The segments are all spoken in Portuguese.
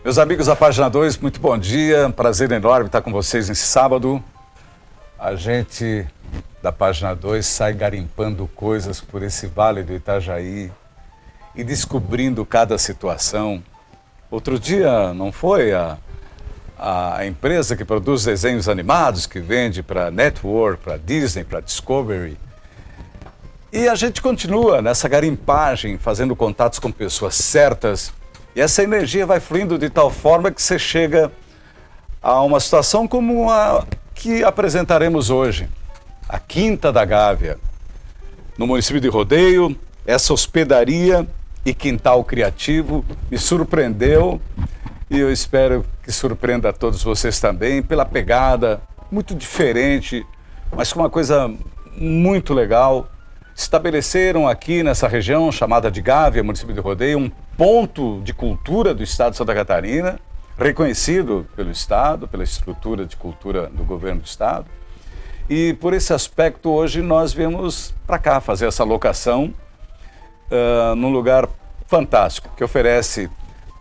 Meus amigos da Página 2, muito bom dia, prazer enorme estar com vocês nesse sábado. A gente da Página 2 sai garimpando coisas por esse vale do Itajaí e descobrindo cada situação. Outro dia, não foi a empresa que produz desenhos animados, que vende para Network, para Disney, para Discovery. E a gente continua nessa garimpagem, fazendo contatos com pessoas certas. E essa energia vai fluindo de tal forma que você chega a uma situação como a que apresentaremos hoje. A Quinta da Gávea, no município de Rodeio. Essa hospedaria e quintal criativo me surpreendeu e eu espero que surpreenda a todos vocês também pela pegada muito diferente, mas com uma coisa muito legal. Estabeleceram aqui nessa região chamada de Gávea, município de Rodeio, um ponto de cultura do estado de Santa Catarina, reconhecido pelo estado, pela estrutura de cultura do governo do estado. E por esse aspecto hoje nós viemos para cá fazer essa locação num lugar fantástico, que oferece,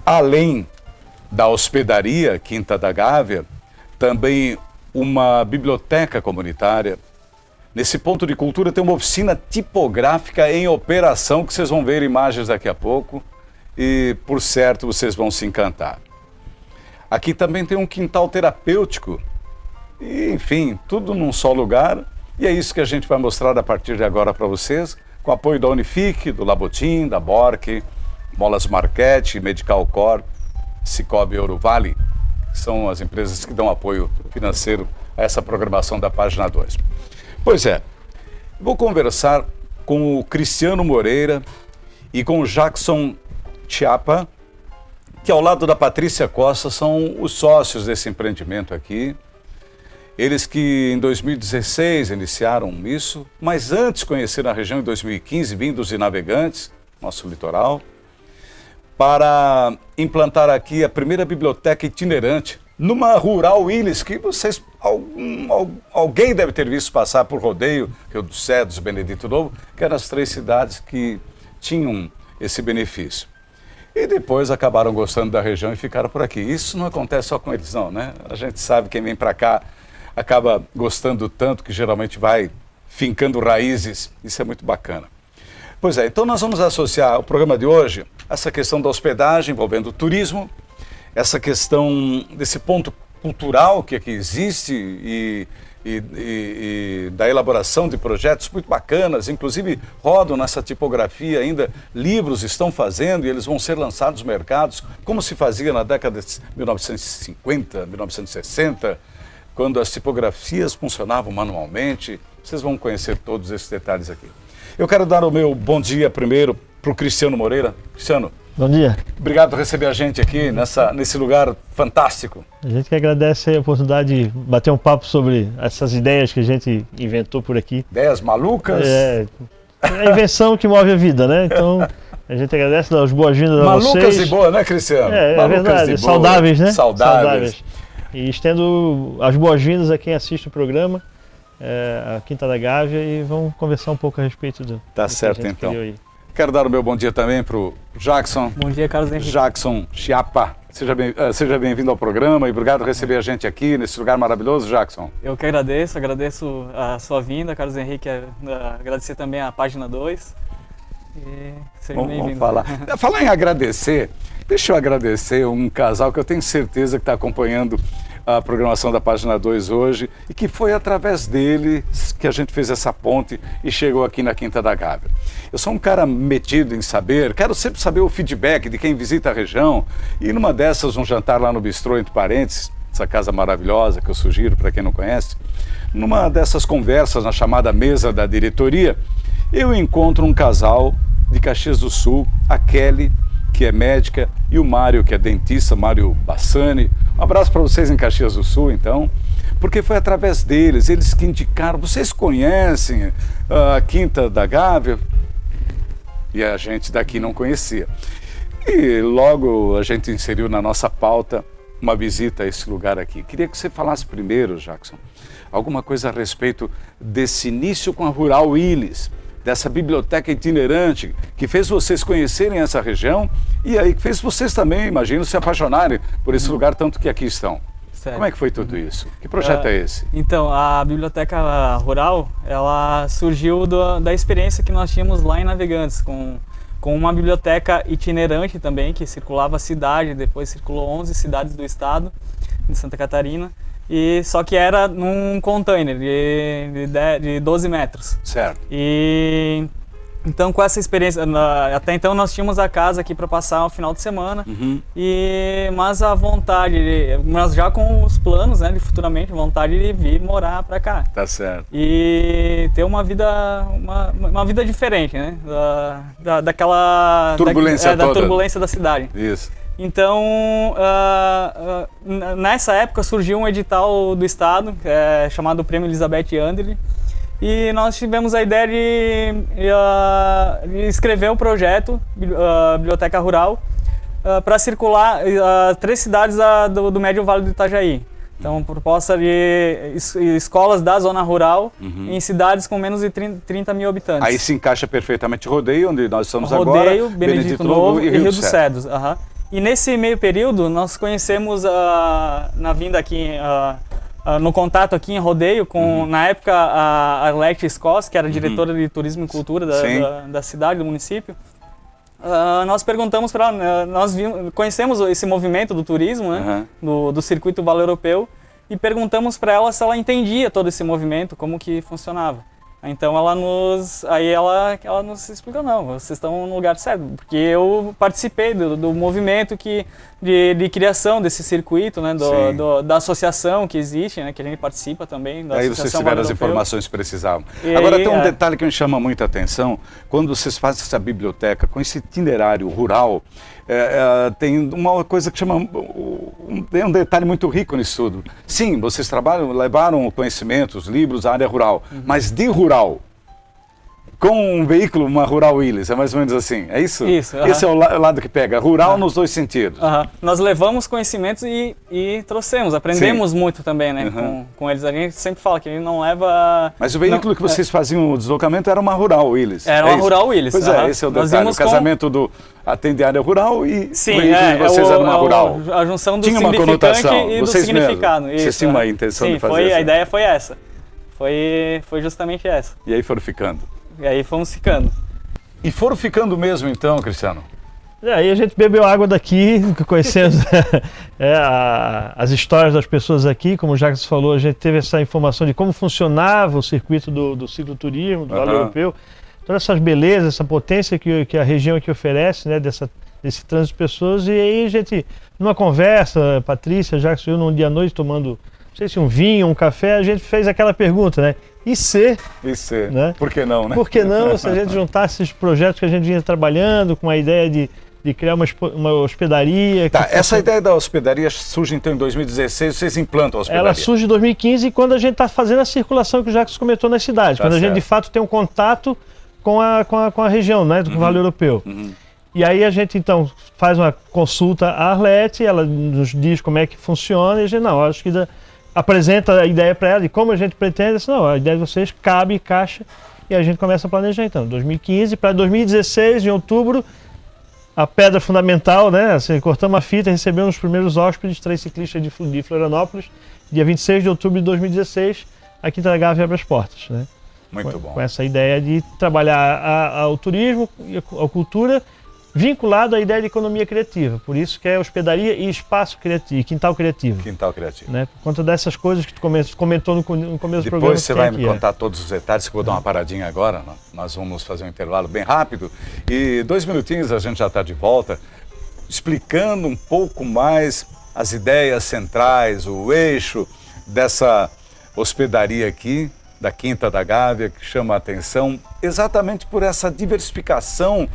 além da hospedaria Quinta da Gávea, também uma biblioteca comunitária. Nesse ponto de cultura tem uma oficina tipográfica em operação, que vocês vão ver imagens daqui a pouco e, por certo, vocês vão se encantar. Aqui também tem um quintal terapêutico e, enfim, tudo num só lugar. E é isso que a gente vai mostrar a partir de agora para vocês, com apoio da Unifique, do Labotim, da Bork, Molas Marquete, Medical Corp, Cicobi Ouro Vale, que são as empresas que dão apoio financeiro a essa programação da Página 2. Pois é, vou conversar com o Cristiano Moreira e com o Jackson Chiapa, que ao lado da Patrícia Costa são os sócios desse empreendimento aqui. Eles que em 2016 iniciaram isso, mas antes conheceram a região em 2015, vindos de Navegantes, nosso litoral, para implantar aqui a primeira biblioteca itinerante numa Rural Willis, que vocês, alguém deve ter visto passar por Rodeio, Rio dos Cedros, Benedito Novo, que eram as 3 cidades que tinham esse benefício. E depois acabaram gostando da região e ficaram por aqui. Isso não acontece só com eles não, né? A gente sabe que quem vem para cá acaba gostando tanto que geralmente vai fincando raízes. Isso é muito bacana. Pois é, então nós vamos associar o programa de hoje a essa questão da hospedagem envolvendo o turismo, essa questão desse ponto cultural que aqui existe e da elaboração de projetos muito bacanas, inclusive rodam nessa tipografia ainda, livros estão fazendo e eles vão ser lançados nos mercados, como se fazia na década de 1950, 1960, quando as tipografias funcionavam manualmente. Vocês vão conhecer todos esses detalhes aqui. Eu quero dar o meu bom dia primeiro para o Cristiano Moreira. Cristiano, bom dia. Obrigado por receber a gente aqui nesse lugar fantástico. A gente que agradece a oportunidade de bater um papo sobre essas ideias que a gente inventou por aqui. Ideias malucas? É a invenção que move a vida, né? Então, a gente agradece, dá as boas-vindas a vocês. Malucas e boas, né, Cristiano? É verdade, saudáveis, né? Saudáveis. E estendo as boas-vindas a quem assiste o programa, a Quinta da Gávea, e vamos conversar um pouco a respeito do Tá certo, então. Quero dar o meu bom dia também para o Jackson. Bom dia, Carlos Henrique. Jackson Chiapa. Seja bem-vindo ao programa e obrigado por receber a gente aqui nesse lugar maravilhoso, Jackson. Eu que agradeço a sua vinda, Carlos Henrique, agradecer também a Página 2 e seja bem-vindo. Falar em agradecer, deixa eu agradecer um casal que eu tenho certeza que está acompanhando a programação da Página 2 hoje e que foi através deles que a gente fez essa ponte e chegou aqui na Quinta da Gávea. Eu sou um cara metido em saber, quero sempre saber o feedback de quem visita a região e numa dessas, um jantar lá no Bistrô, entre parênteses, essa casa maravilhosa que eu sugiro para quem não conhece, numa dessas conversas na chamada mesa da diretoria, eu encontro um casal de Caxias do Sul, a Kelly, que é médica, e o Mário, que é dentista, Mário Bassani. Um abraço para vocês em Caxias do Sul, então, porque foi através deles, eles que indicaram. Vocês conhecem a Quinta da Gávea? E a gente daqui não conhecia. E logo a gente inseriu na nossa pauta uma visita a esse lugar aqui. Queria que você falasse primeiro, Jackson, alguma coisa a respeito desse início com a Rural Willis. dessa biblioteca itinerante que fez vocês conhecerem essa região e aí que fez vocês também, imagino, se apaixonarem por esse lugar, tanto que aqui estão. Certo. Como é que foi tudo isso? Que projeto é esse? Então, a Biblioteca Rural, ela surgiu da experiência que nós tínhamos lá em Navegantes, com uma biblioteca itinerante também, que circulava a cidade, depois circulou 11 cidades do estado de Santa Catarina, e só que era num container de 12 metros. Certo. E então, com essa experiência, até então nós tínhamos a casa aqui para passar o final de semana, mas a vontade, mas já com os planos, né, de futuramente, vontade de vir morar para cá. Tá certo. E ter uma vida diferente, né, daquela turbulência da toda. turbulência da cidade. Isso. Então, nessa época surgiu um edital do estado, chamado Prêmio Elizabeth Anderle, e nós tivemos a ideia de escrever um projeto, Biblioteca Rural, para circular 3 cidades do Médio Vale do Itajaí. Então, proposta de escolas da zona rural em cidades com menos de 30 mil habitantes. Aí se encaixa perfeitamente Rodeio, onde nós estamos agora. Rodeio, Benedito Novo e Rio dos Cedros. E nesse meio período, nós conhecemos, na vinda aqui, no contato aqui em Rodeio, com, na época, a Arlete Scoss, que era diretora de Turismo e Cultura da cidade, do município. Nós perguntamos para ela, conhecemos esse movimento do turismo, né, do Circuito Vale Europeu, e perguntamos para ela se ela entendia todo esse movimento, como que funcionava. Então ela nos explicou, não, vocês estão no lugar certo, porque eu participei do movimento de criação desse circuito, né, da associação que existe, né, que a gente participa também. Da aí vocês tiveram as informações que precisavam. Agora tem um detalhe que me chama muita atenção, quando vocês fazem essa biblioteca com esse itinerário rural, tem uma coisa que chama, tem um detalhe muito rico nisso tudo. Sim, vocês levaram conhecimentos, livros à área rural, mas de rural, com um veículo, uma Rural Willys, é mais ou menos assim, é isso? Isso. Esse é o lado que pega, rural nos dois sentidos. Nós levamos conhecimentos e trouxemos, aprendemos muito também, né, com eles. A gente sempre fala que a gente não leva... Mas o veículo que vocês faziam o deslocamento era uma Rural Willys. Era uma Rural Willys. Pois é, esse é o detalhe, o casamento do atende área rural e o veículo de vocês era uma rural. A junção do tinha uma significante conotação. e do significado. Vocês tinham uma intenção de fazer isso? A ideia foi essa. Foi justamente essa. E aí foram ficando? E aí fomos ficando. E foram ficando mesmo então, Cristiano? Aí a gente bebeu água daqui, conhecendo as histórias das pessoas aqui, como o Jacques falou, a gente teve essa informação de como funcionava o circuito do cicloturismo, do Vale Europeu, todas essas belezas, essa potência que a região aqui oferece, né, desse trânsito de pessoas, e aí a gente, numa conversa, Patrícia, Jacques e eu, num dia à noite, tomando, não sei se um vinho, um café, a gente fez aquela pergunta, né? E se? Né? Por que não, né? Por que não, se a gente juntasse esses projetos que a gente vinha trabalhando, com a ideia de criar uma hospedaria... Tá, essa ideia da hospedaria surge então em 2016, vocês implantam a hospedaria? Ela surge em 2015, quando a gente está fazendo a circulação que o Jacques comentou nas cidades, quando a gente de fato tem um contato com a região, né, do Vale Europeu. E aí a gente então faz uma consulta à Arlete, ela nos diz como é que funciona, e a gente, não, acho que apresenta a ideia para ela de como a gente pretende, assim, não, a ideia de vocês cabe, caixa, e a gente começa a planejar então, 2015 para 2016, em outubro, a pedra fundamental, né, assim, cortamos a fita, recebemos os primeiros hóspedes, 3 ciclistas de Florianópolis, dia 26 de outubro de 2016, a Quinta da Gávea abre as portas, né. Muito bom. Com essa ideia de trabalhar o turismo e a cultura, vinculado à ideia de economia criativa. Por isso que é hospedaria e espaço criativo, quintal criativo. Quintal criativo. Né? Por conta dessas coisas que tu comentou no começo do programa. Depois você vai me contar todos os detalhes, que eu vou dar uma paradinha agora. Nós vamos fazer um intervalo bem rápido. E 2 minutinhos a gente já está de volta, explicando um pouco mais as ideias centrais, o eixo dessa hospedaria aqui, da Quinta da Gávea, que chama a atenção exatamente por essa diversificação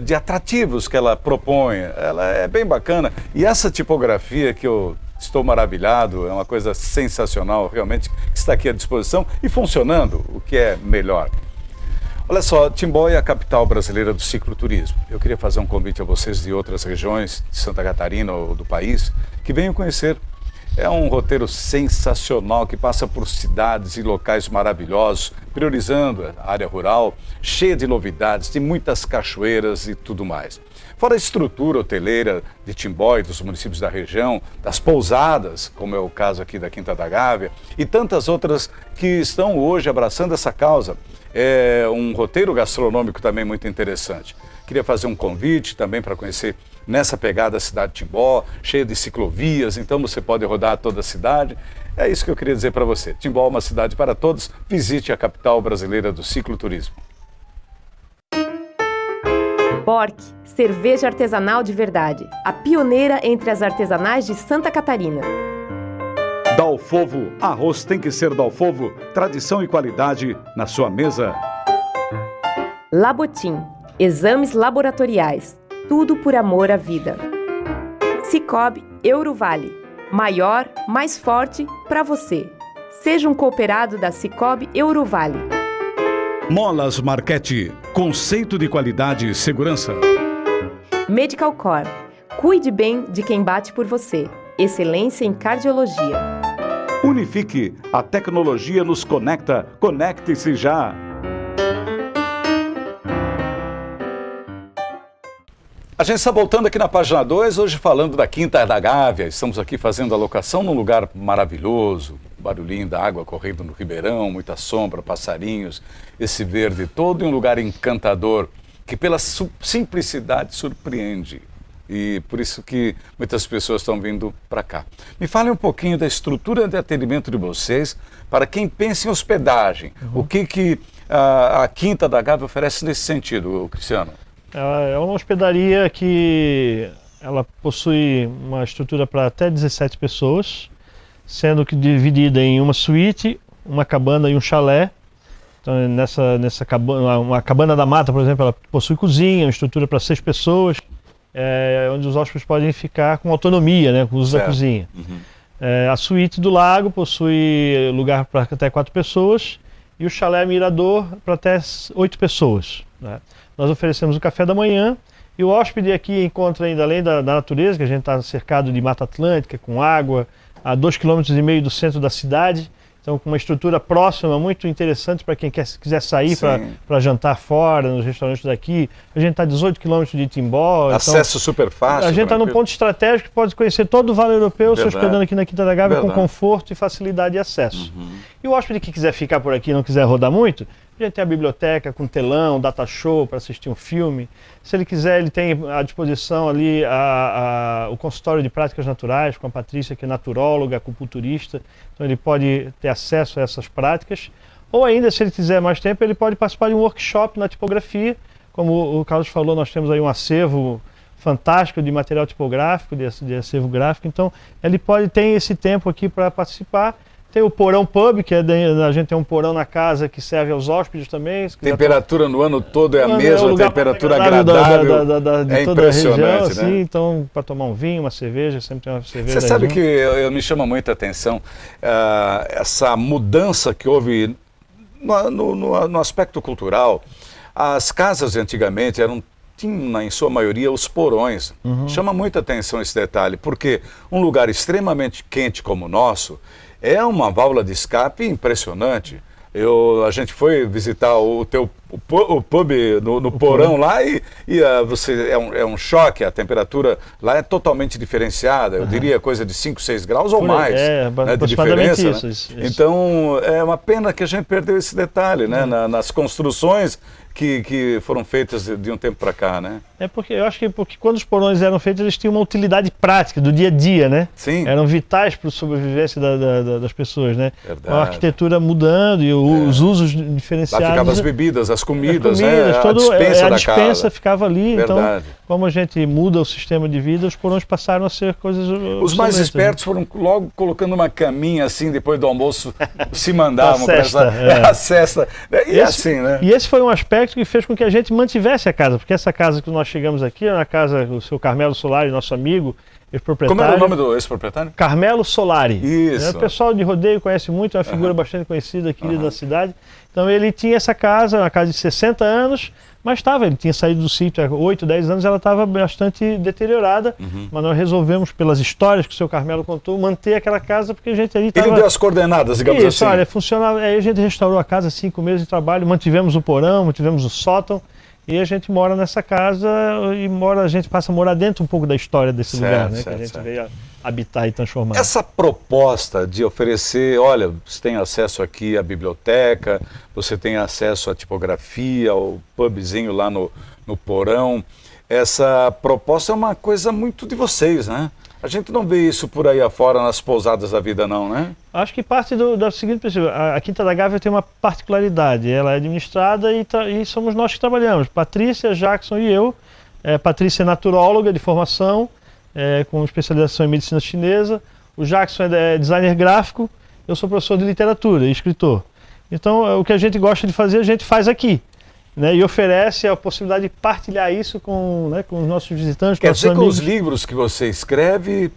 de atrativos que ela propõe. Ela é bem bacana. E essa tipografia que eu estou maravilhado, é uma coisa sensacional, realmente, que está aqui à disposição e funcionando, o que é melhor. Olha só, Timbó é a capital brasileira do cicloturismo. Eu queria fazer um convite a vocês de outras regiões de Santa Catarina ou do país que venham conhecer. É um roteiro sensacional que passa por cidades e locais maravilhosos, priorizando a área rural, cheia de novidades, tem muitas cachoeiras e tudo mais. Fora a estrutura hoteleira de Timbó e dos municípios da região, das pousadas, como é o caso aqui da Quinta da Gávea, e tantas outras que estão hoje abraçando essa causa. É um roteiro gastronômico também muito interessante. Queria fazer um convite também para conhecer nessa pegada a cidade de Timbó, cheia de ciclovias, então você pode rodar toda a cidade. É isso que eu queria dizer para você. Timbó é uma cidade para todos. Visite a capital brasileira do cicloturismo. Bork, cerveja artesanal de verdade. A pioneira entre as artesanais de Santa Catarina. Dalfovo, arroz tem que ser Dalfovo, tradição e qualidade na sua mesa. Labotim, exames laboratoriais, tudo por amor à vida. Sicoob Eurovale, maior, mais forte para você. Seja um cooperado da Sicoob Eurovale. Molas Marquete, conceito de qualidade e segurança. Medical Core, cuide bem de quem bate por você. Excelência em cardiologia. Unifique, a tecnologia nos conecta. Conecte-se já. A gente está voltando aqui na página 2, hoje falando da Quinta da Gávea. Estamos aqui fazendo a locação num lugar maravilhoso, barulhinho da água correndo no ribeirão, muita sombra, passarinhos, esse verde todo em um lugar encantador, que pela simplicidade surpreende. E por isso que muitas pessoas estão vindo para cá. Me fale um pouquinho da estrutura de atendimento de vocês, para quem pensa em hospedagem. O que a Quinta da Gávea oferece nesse sentido, Cristiano? É uma hospedaria que ela possui uma estrutura para até 17 pessoas, sendo que dividida em uma suíte, uma cabana e um chalé. Então, nessa cabana, uma cabana da mata, por exemplo, ela possui cozinha, uma estrutura para 6 pessoas, onde os hóspedes podem ficar com autonomia, né, com o uso da cozinha. Uhum. A suíte do lago possui lugar para até 4 pessoas e o chalé Mirador para até 8 pessoas, né? Nós oferecemos o café da manhã e o hóspede aqui encontra ainda, além da natureza, que a gente está cercado de Mata Atlântica, com água, a 2,5 km do centro da cidade. Então, com uma estrutura próxima, muito interessante para quem quiser sair para jantar fora, nos restaurantes daqui. A gente está a 18 km de Timbó. Acesso super fácil. A gente está num ponto estratégico que pode conhecer todo o Vale Europeu, se hospedando aqui na Quinta da Gávea com conforto e facilidade de acesso. Uhum. E o hóspede que quiser ficar por aqui e não quiser rodar muito, a gente tem a biblioteca com telão, data show para assistir um filme. Se ele quiser, ele tem à disposição ali o consultório de práticas naturais com a Patrícia, que é naturóloga, acupunturista. Então ele pode ter acesso a essas práticas. Ou ainda, se ele quiser mais tempo, ele pode participar de um workshop na tipografia. Como o Carlos falou, nós temos aí um acervo fantástico de material tipográfico, de acervo gráfico. Então ele tem esse tempo aqui para participar. Tem o Porão Pub, que a gente tem um porão na casa que serve aos hóspedes também. Temperatura no ano todo é a mesma, temperatura agradável, de toda a região, né? Assim, então, para tomar um vinho, uma cerveja, sempre tem uma cerveja. Você sabe que me chama muita atenção essa mudança que houve no aspecto cultural. As casas antigamente tinham, em sua maioria, os porões. Uhum. Chama muita atenção esse detalhe, porque um lugar extremamente quente como o nosso é uma válvula de escape impressionante. A gente foi visitar o pub no porão lá e é um choque, a temperatura lá é totalmente diferenciada, eu diria coisa de 5, 6 graus ou mais, né, de diferença. Isso. Então é uma pena que a gente perdeu esse detalhe, né, nas construções que foram feitas de um tempo para cá, né? Eu acho que quando os porões eram feitos, eles tinham uma utilidade prática do dia a dia, né? Sim. Eram vitais para a sobrevivência das pessoas, né? Verdade. A arquitetura mudando e os usos diferenciados. Lá ficavam as bebidas, as comidas, né? A dispensa ficava ali. Verdade. Então, como a gente muda o sistema de vida, os porões passaram a ser coisas... Os mais espertos foram logo colocando uma caminha assim, depois do almoço, se mandavam para a cesta. E assim, né? E esse foi um aspecto que fez com que a gente mantivesse a casa, porque essa casa que nós chegamos aqui, é a casa do seu Carmelo Solari, nosso amigo, ex-proprietário. Como era o nome do ex-proprietário? Carmelo Solari. Isso. O pessoal de rodeio conhece muito, é uma figura bastante conhecida aqui da cidade. Então ele tinha essa casa, uma casa de 60 anos, mas ele tinha saído do sítio há 8, 10 anos, ela estava bastante deteriorada, mas nós resolvemos, pelas histórias que o seu Carmelo contou, manter aquela casa, porque a gente ali estava... Ele deu as coordenadas, digamos assim. Olha, funcionava, aí a gente restaurou a casa, 5 meses de trabalho, mantivemos o porão, mantivemos o sótão, e a gente mora nessa casa a gente passa a morar dentro um pouco da história desse lugar, né? Que a gente veio habitar e transformar. Essa proposta de oferecer, olha, você tem acesso aqui à biblioteca, você tem acesso à tipografia, ao pubzinho lá no porão, essa proposta é uma coisa muito de vocês, né? A gente não vê isso por aí afora nas pousadas da vida não, né? Acho que parte do seguinte princípio, a Quinta da Gávea tem uma particularidade, ela é administrada e somos nós que trabalhamos, Patrícia, Jackson e eu. Patrícia é naturóloga de formação, com especialização em medicina chinesa, o Jackson é designer gráfico, eu sou professor de literatura e escritor. Então o que a gente gosta de fazer, a gente faz aqui. Né, e oferece a possibilidade de partilhar isso com os nossos visitantes. Quer dizer que os livros que você escreve,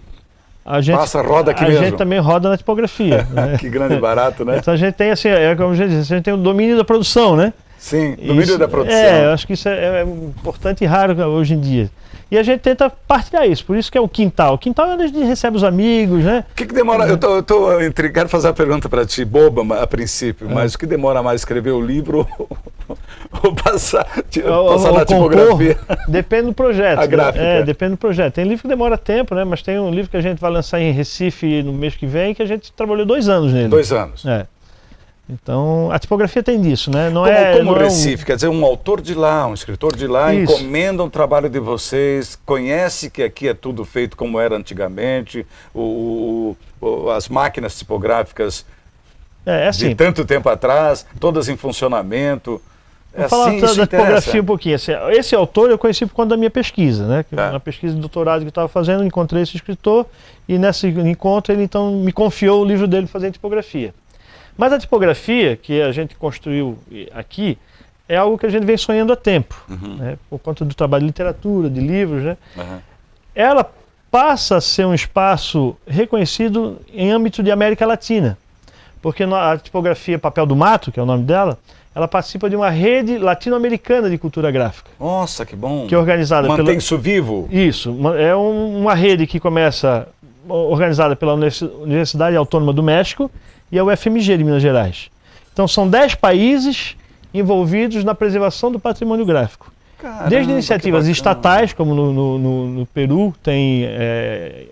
roda aqui mesmo? A gente também roda na tipografia. Né? Que grande barato, né? Então a gente tem assim, como a gente diz, a gente tem o domínio da produção, né? Sim, domínio da produção. Eu acho que isso é importante e raro hoje em dia. E a gente tenta partilhar isso, por isso que é o quintal. O quintal é onde a gente recebe os amigos, né? O que demora? Eu tô intrigado, quero fazer uma pergunta para ti, boba a princípio, mas o que demora mais, escrever o livro ou passar na tipografia? Depende do projeto. A gráfica. Depende do projeto. Tem livro que demora tempo, né? Mas tem um livro que a gente vai lançar em Recife no mês que vem, que a gente trabalhou 2 anos nele. 2 anos. Então, a tipografia tem disso, né? Como Recife, quer dizer, um autor de lá, um escritor de lá, encomenda um trabalho de vocês, conhece que aqui é tudo feito como era antigamente, as máquinas tipográficas assim, de tanto tempo atrás, todas em funcionamento. Vou falar da tipografia um pouquinho. Esse autor eu conheci por conta da minha pesquisa, né? Uma pesquisa de doutorado que eu estava fazendo, encontrei esse escritor e nesse encontro ele então me confiou o livro dele fazer tipografia. Mas a tipografia que a gente construiu aqui é algo que a gente vem sonhando há tempo, né? Por conta do trabalho de literatura, de livros, né? Ela passa a ser um espaço reconhecido em âmbito de América Latina, porque a tipografia Papel do Mato, que é o nome dela, ela participa de uma rede latino-americana de cultura gráfica. Nossa, que bom! Que é organizada Mantém isso vivo? Isso, é uma rede que começa organizada pela Universidade Autônoma do México e a UFMG de Minas Gerais. Então são 10 países envolvidos na preservação do patrimônio gráfico. Caramba, desde iniciativas estatais, como no Peru, tem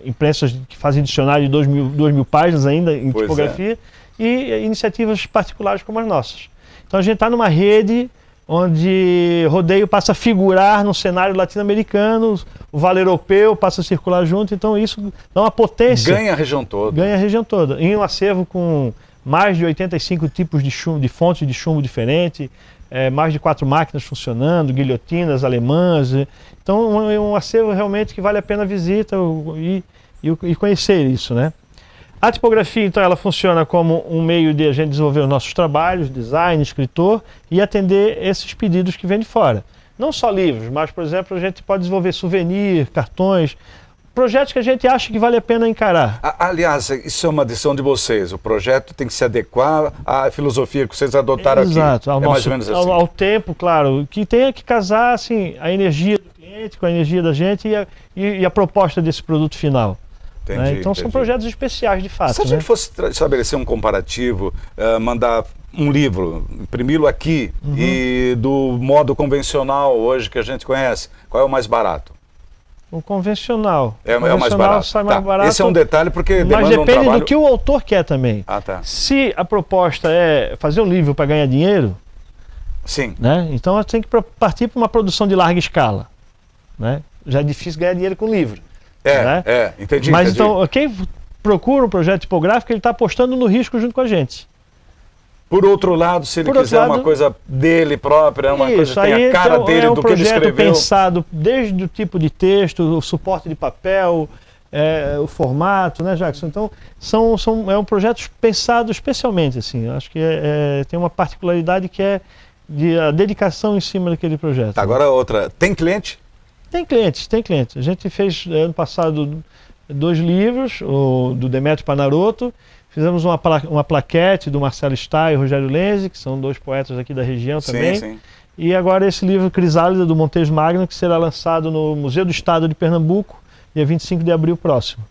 imprensas que fazem dicionário de 2 mil páginas ainda em tipografia, e iniciativas particulares como as nossas. Então a gente está numa rede onde rodeio passa a figurar no cenário latino-americano, o Vale Europeu passa a circular junto, então isso dá uma potência. Ganha a região toda. Ganha a região toda. Em um acervo com mais de 85 tipos de chumbo, de fontes de chumbo diferente, mais de 4 máquinas funcionando, guilhotinas alemãs. Então é um acervo realmente que vale a pena a visita e conhecer isso, né? A tipografia, então, ela funciona como um meio de a gente desenvolver os nossos trabalhos, design, escritor, e atender esses pedidos que vêm de fora. Não só livros, mas, por exemplo, a gente pode desenvolver souvenir, cartões, projetos que a gente acha que vale a pena encarar. Aliás, isso é uma decisão de vocês. O projeto tem que se adequar à filosofia que vocês adotaram aqui. Exato, mais ou menos assim. Ao tempo, claro, que tenha que casar assim, a energia do cliente com a energia da gente e a proposta desse produto final. Entendi, então são projetos especiais de fato. Se a gente fosse estabelecer um comparativo, mandar um livro, imprimi-lo aqui e do modo convencional hoje que a gente conhece, qual é o mais barato? O convencional. É o mais barato. Sai mais barato. Esse é um detalhe porque demanda mas depende um trabalho... do que o autor quer também. Tá. Se a proposta é fazer um livro para ganhar dinheiro, sim, né? Então você tem que partir para uma produção de larga escala, né? Já é difícil ganhar dinheiro com livro. Entendi. Mas então, quem procura um projeto tipográfico, ele está apostando no risco junto com a gente. Por outro lado, se ele quiser uma coisa dele própria, uma coisa que tem a cara dele, do que ele escreveu... É um projeto pensado desde o tipo de texto, o suporte de papel, o formato, né, Jackson? Então, é um projeto pensado especialmente, assim. Acho que tem uma particularidade que é a dedicação em cima daquele projeto. Tá, agora outra. Tem cliente? Tem clientes. A gente fez ano passado 2 livros, o do Demetrio Panaroto, Fizemos uma plaquete do Marcelo Stá e Rogério Lenzi, que são 2 poetas aqui da região também. Sim. E agora esse livro Crisálida, do Montes Magno, que será lançado no Museu do Estado de Pernambuco, dia 25 de abril próximo.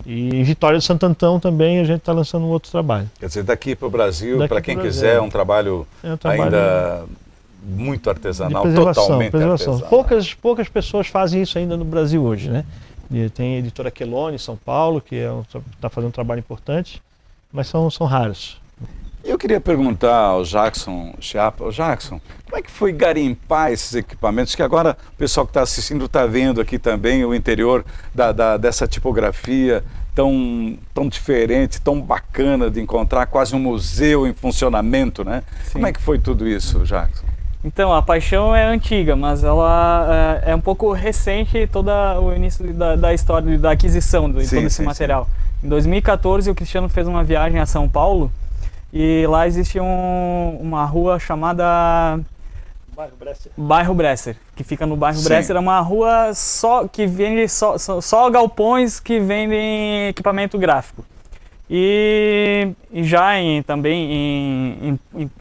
E em Vitória do Santo Antão também a gente está lançando um outro trabalho. Quer dizer, daqui para o Brasil, para quem quiser, é um trabalho ainda muito artesanal, totalmente artesanal. Poucas pessoas fazem isso ainda no Brasil hoje, né? E tem a editora Quelone, em São Paulo, que está fazendo um trabalho importante, mas são raros. Eu queria perguntar ao Jackson Chiapa, Jackson, como é que foi garimpar esses equipamentos, que agora o pessoal que está assistindo está vendo aqui também o interior dessa tipografia tão diferente, tão bacana de encontrar, quase um museu em funcionamento, né? Sim. Como é que foi tudo isso, Jackson? Então, a paixão é antiga, mas ela é um pouco recente, todo o início da história, da aquisição de todo esse material. Sim. Em 2014, o Cristiano fez uma viagem a São Paulo, e lá existe uma rua chamada Bairro Bresser, que fica no Bairro Bresser. É uma rua que vende só galpões que vendem equipamento gráfico. E já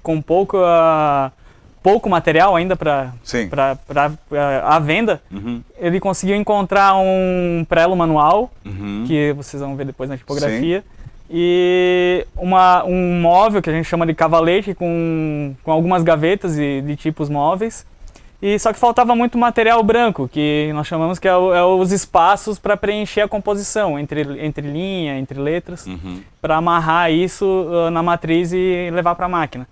com pouco material ainda para a venda, ele conseguiu encontrar um prelo manual, que vocês vão ver depois na tipografia. Sim. E um móvel que a gente chama de cavalete com algumas gavetas de tipos móveis. E só que faltava muito material branco, que nós chamamos que é os espaços para preencher a composição, entre linha, entre letras, para amarrar isso na matriz e levar para a máquina.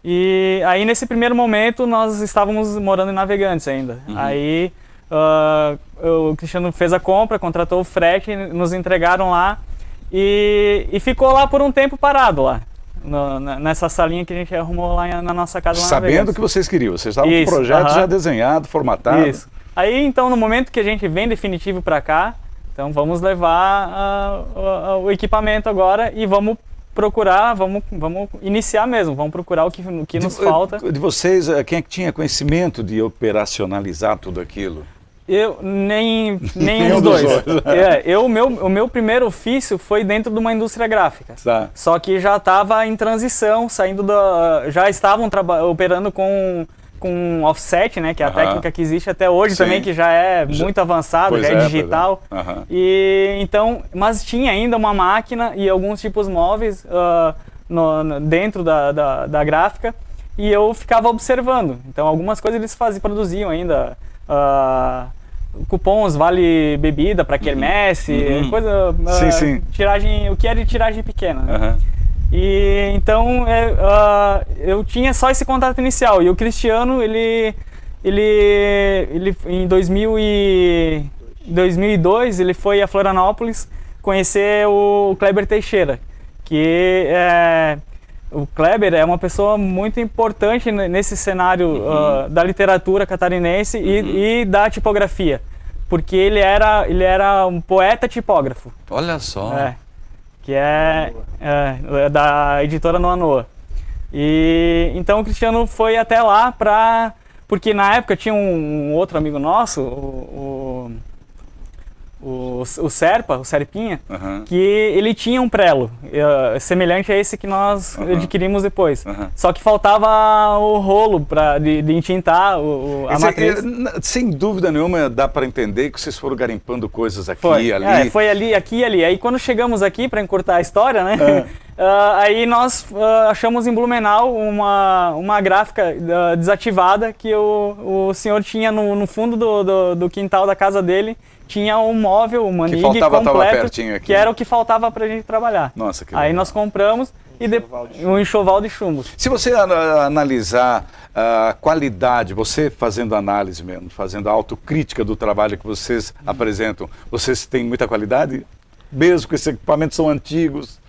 E aí nesse primeiro momento nós estávamos morando em Navegantes ainda. Aí o Cristiano fez a compra, contratou o frete, nos entregaram lá. E ficou lá por um tempo parado lá, nessa salinha que a gente arrumou lá na nossa casa. Sabendo o que vocês queriam, vocês estavam com o projeto já desenhado, formatado. Isso. Aí então, no momento que a gente vem definitivo para cá, então vamos levar o equipamento agora e vamos procurar, vamos iniciar mesmo, vamos procurar o que nos falta. De vocês, quem é que tinha conhecimento de operacionalizar tudo aquilo? Eu, nem os dois. O meu primeiro ofício foi dentro de uma indústria gráfica. Tá. Só que já estava em transição, já estavam operando com offset, né, que é a técnica que existe até hoje. Sim. Também, que já é muito avançado, já é digital. E então, mas tinha ainda uma máquina e alguns tipos móveis dentro da gráfica, e eu ficava observando. Então, algumas coisas eles produziam ainda. Cupons vale bebida para quermesse, coisa, tiragem, o que é de tiragem pequena, né? E então eu tinha só esse contato inicial, e o Cristiano ele em 2002 ele foi a Florianópolis conhecer o Kleber Teixeira, que o Kleber é uma pessoa muito importante nesse cenário da literatura catarinense e da tipografia, porque ele era um poeta tipógrafo. Olha só! Que é da editora Noanoa. E então o Cristiano foi até lá porque na época tinha um outro amigo nosso, o Serpinha, que ele tinha um prelo semelhante a esse que nós adquirimos depois. Só que faltava o rolo de entintar a matriz. Sem dúvida nenhuma, dá para entender que vocês foram garimpando coisas aqui e ali. Foi ali, aqui e ali. Aí quando chegamos aqui, para encurtar a história, né? Aí nós achamos em Blumenau uma gráfica desativada que o senhor tinha no fundo do quintal da casa dele. Tinha um móvel, uma Manig completo, que era o que faltava para a gente trabalhar. Nossa, que Aí nós compramos um enxoval de chumbos. Se você analisar a qualidade, você fazendo análise mesmo, fazendo a autocrítica do trabalho que vocês apresentam, vocês têm muita qualidade? Mesmo que esses equipamentos são antigos,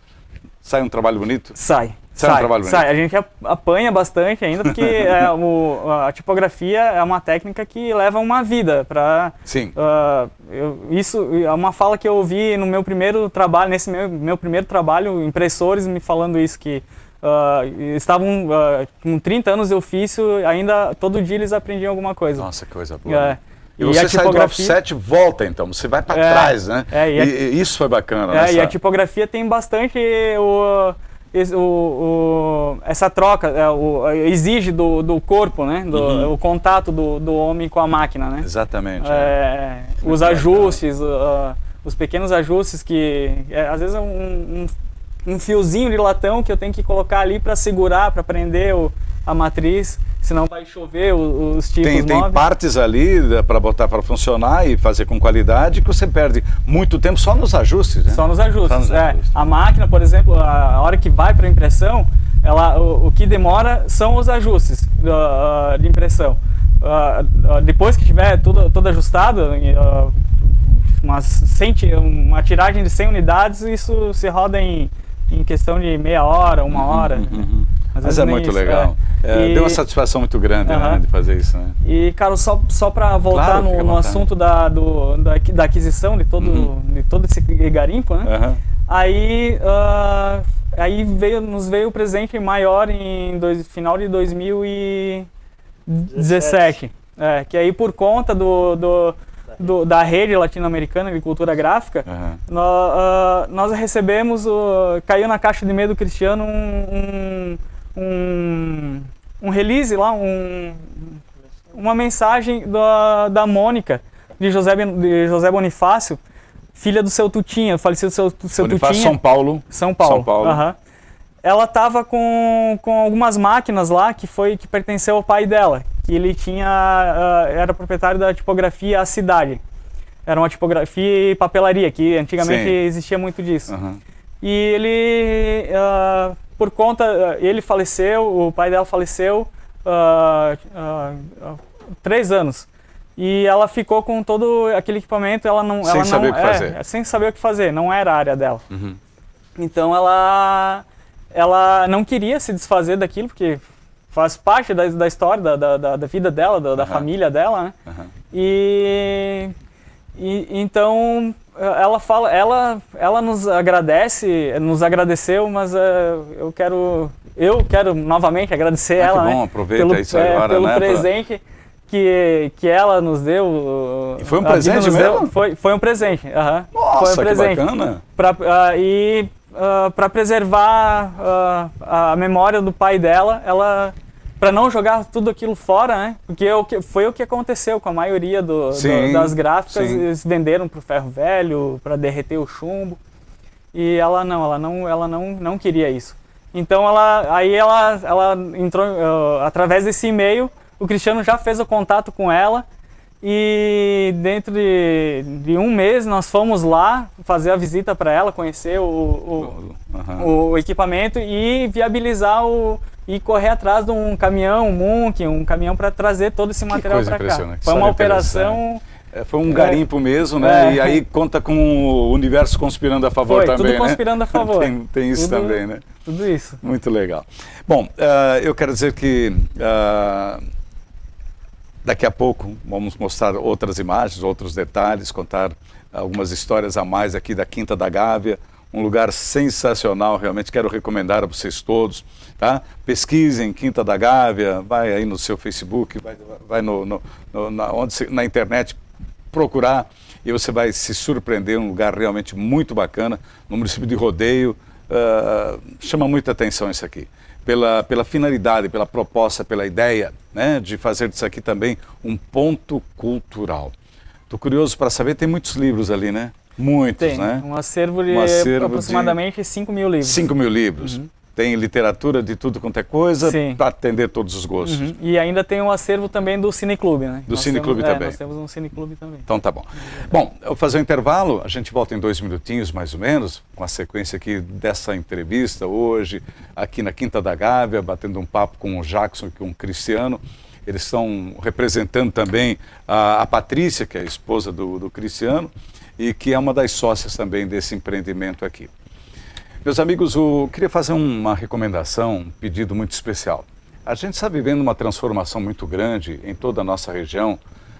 sai um trabalho bonito? Sai. Um trabalho bonito. A gente apanha bastante ainda, porque a tipografia é uma técnica que leva uma vida para... Sim. Isso é uma fala que eu ouvi no meu primeiro trabalho, nesse meu primeiro trabalho, impressores me falando isso, que estavam com 30 anos de ofício, ainda todo dia eles aprendiam alguma coisa. Nossa, que coisa boa. E você sai do offset e volta, então, você vai para trás, né? E isso foi bacana. E a tipografia tem bastante essa troca, exige do corpo, né? O contato do homem com a máquina, né? Exatamente. Os ajustes, os pequenos ajustes que às vezes é um fiozinho de latão que eu tenho que colocar ali para segurar, para prender a matriz, senão vai chover os tipos móveis. Tem partes ali para botar para funcionar e fazer com qualidade que você perde muito tempo só nos ajustes, né? Só nos ajustes. A máquina, por exemplo, a hora que vai para a impressão, o que demora são os ajustes de impressão. Depois que tiver tudo ajustado, uma tiragem de 100 unidades, isso se roda em questão de meia hora, uma hora. Mas é muito legal. Deu uma satisfação muito grande, né, de fazer isso, né? E, Carlos, só para voltar no assunto da aquisição de todo esse garimpo, né? Aí nos veio o presente maior em final de 2017. Que aí por conta da rede latino-americana de cultura gráfica, nós recebemos, caiu na caixa de e-mail do Cristiano um release lá, uma mensagem da Mônica, de José Bonifácio, filha do seu Tutinha, falecido seu Bonifácio, Tutinha. São Paulo. Ela estava com algumas máquinas lá que pertenceu ao pai dela, que ele era proprietário da tipografia A Cidade. Era uma tipografia e papelaria, que antigamente existia muito disso. E ele, por conta, ele faleceu, o pai dela faleceu 3 anos. E ela ficou com todo aquele equipamento, sem saber o que fazer, não era a área dela. Então ela não queria se desfazer daquilo, porque faz parte da história, da vida dela, da família dela, né? E então ela nos agradeceu, mas eu quero novamente agradecer ela, bom, né? Aproveita isso agora, pelo né? presente que ela nos deu. E foi um presente mesmo? Foi um presente. Nossa, foi um presente. Que bacana! Para preservar a memória do pai dela, para não jogar tudo aquilo fora, né? Porque foi o que aconteceu com a maioria das gráficas. Eles venderam para o ferro velho, para derreter o chumbo. E ela não queria isso. Então ela entrou através desse e-mail. O Cristiano já fez o contato com ela. E dentro de um mês nós fomos lá fazer a visita para ela, conhecer o equipamento e viabilizar e correr atrás de um caminhão, um caminhão para trazer todo esse material para cá. Foi uma operação... Foi um garimpo mesmo, né? E aí conta com o universo conspirando a favor também, tudo conspirando a favor. Tem isso também, né? Tudo isso. Muito legal. Bom, eu quero dizer que... daqui a pouco vamos mostrar outras imagens, outros detalhes, contar algumas histórias a mais aqui da Quinta da Gávea, um lugar sensacional, realmente quero recomendar a vocês todos, tá? Pesquisem Quinta da Gávea, vai aí no seu Facebook, vai na internet procurar e você vai se surpreender, um lugar realmente muito bacana, no município de Rodeio, chama muita atenção isso aqui. Pela finalidade, pela proposta, pela ideia, né, de fazer disso aqui também um ponto cultural. Estou curioso para saber, tem muitos livros ali, né? Muitos, né? Um acervo de aproximadamente 5 mil livros. 5 mil livros. Tem literatura de tudo quanto é coisa para atender todos os gostos. E ainda tem um acervo também do Cineclube, né? Do Cineclube também. Nós temos um Cineclube também. Então tá bom. Bom, eu vou fazer um intervalo, a gente volta em 2 minutinhos mais ou menos, com a sequência aqui dessa entrevista hoje, aqui na Quinta da Gávea, batendo um papo com o Jackson e com o Cristiano. Eles estão representando também a Patrícia, que é a esposa do Cristiano, e que é uma das sócias também desse empreendimento aqui. Meus amigos, eu queria fazer uma recomendação, um pedido muito especial. A gente está vivendo uma transformação muito grande em toda a nossa região,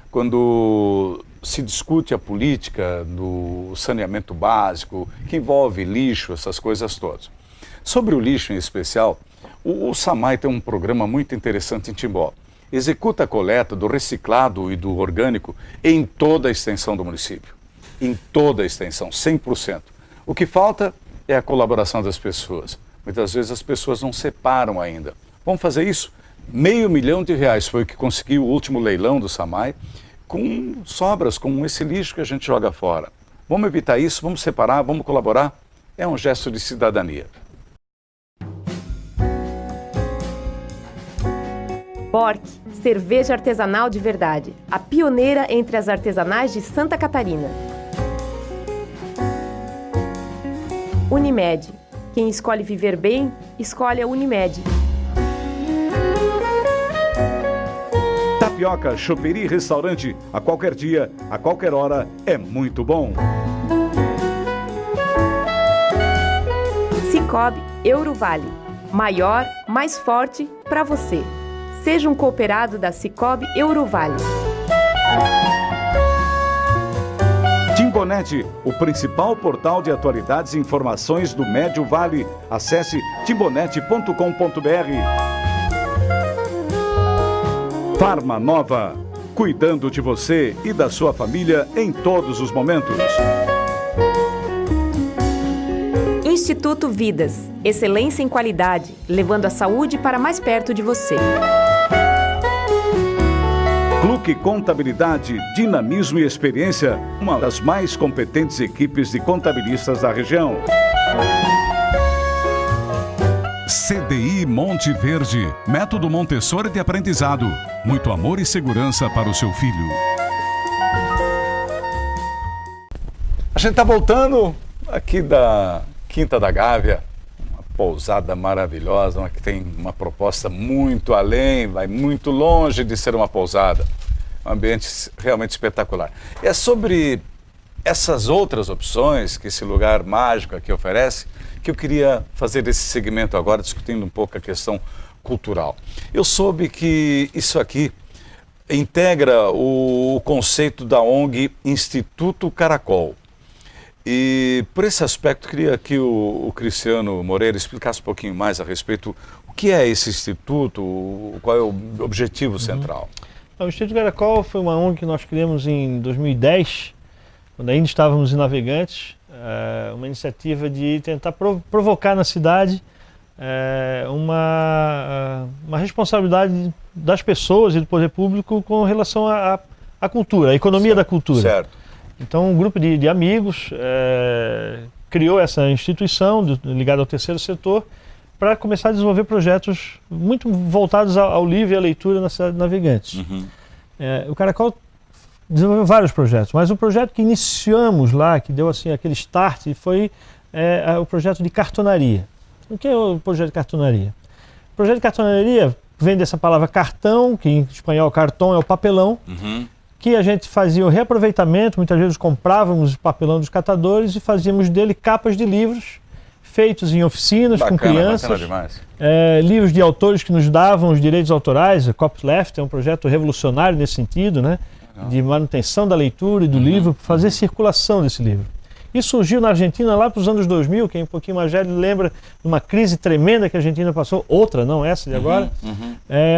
quando se discute a política do saneamento básico, que envolve lixo, essas coisas todas. Sobre o lixo em especial, o SAMAI tem um programa muito interessante em Timbó. executa a coleta do reciclado e do orgânico em toda a extensão do município. Em toda a extensão, 100%. O que falta é a colaboração das pessoas. Muitas vezes as pessoas não separam ainda. Vamos fazer isso? R$500 mil foi o que conseguiu o último leilão do SAMAI, com sobras, com esse lixo que a gente joga fora. Vamos evitar isso, vamos separar, vamos colaborar. É um gesto de cidadania. Bork, cerveja artesanal de verdade. A pioneira entre as artesanais de Santa Catarina. Unimed. Quem escolhe viver bem, escolhe a Unimed. Tapioca, choperia e restaurante, a qualquer dia, a qualquer hora, é muito bom. Sicoob Eurovale. Maior, mais forte para você. Seja um cooperado da Sicoob Eurovale. Timbonet, o principal portal de atualidades e informações do Médio Vale. Acesse timbonet.com.br. Farma Nova, cuidando de você e da sua família em todos os momentos. Instituto Vidas, excelência em qualidade, levando a saúde para mais perto de você. Cluque Contabilidade, dinamismo e experiência, uma das mais competentes equipes de contabilistas da região. CDI Monte Verde, método Montessori de aprendizado. Muito amor e segurança para o seu filho. A gente está voltando aqui da Quinta da Gávea, uma pousada maravilhosa, uma que tem uma proposta muito além, vai muito longe de ser uma pousada. Um ambiente realmente espetacular. E é sobre essas outras opções que esse lugar mágico aqui oferece que eu queria fazer esse segmento agora, discutindo um pouco a questão cultural. Eu soube que isso aqui integra o conceito da ONG Instituto Caracol. E por esse aspecto, queria que o Cristiano Moreira explicasse um pouquinho mais a respeito o que é esse instituto, qual é o objetivo central. O Instituto Caracol foi uma ONG que nós criamos em 2010, quando ainda estávamos em Navegantes, uma iniciativa de tentar provocar na cidade uma responsabilidade das pessoas e do poder público com relação à cultura, à economia da cultura. Certo. Então, um grupo de amigos criou essa instituição ligada ao terceiro setor para começar a desenvolver projetos muito voltados ao livro e à leitura na cidade de Navegantes. O Caracol desenvolveu vários projetos, mas o projeto que iniciamos lá, que deu assim aquele start, foi o projeto de cartonaria. O que é o projeto de cartonaria? O projeto de cartonaria vem dessa palavra cartão, que em espanhol cartão é o papelão, que a gente fazia o reaproveitamento, muitas vezes comprávamos o papelão dos catadores e fazíamos dele capas de livros feitos em oficinas, bacana, com crianças, livros de autores que nos davam os direitos autorais. A Copyleft é um projeto revolucionário nesse sentido, né, de manutenção da leitura e do livro, fazer circulação desse livro. Isso surgiu na Argentina lá para os anos 2000, quem é um pouquinho mais velho lembra de uma crise tremenda que a Argentina passou, outra, não essa de agora,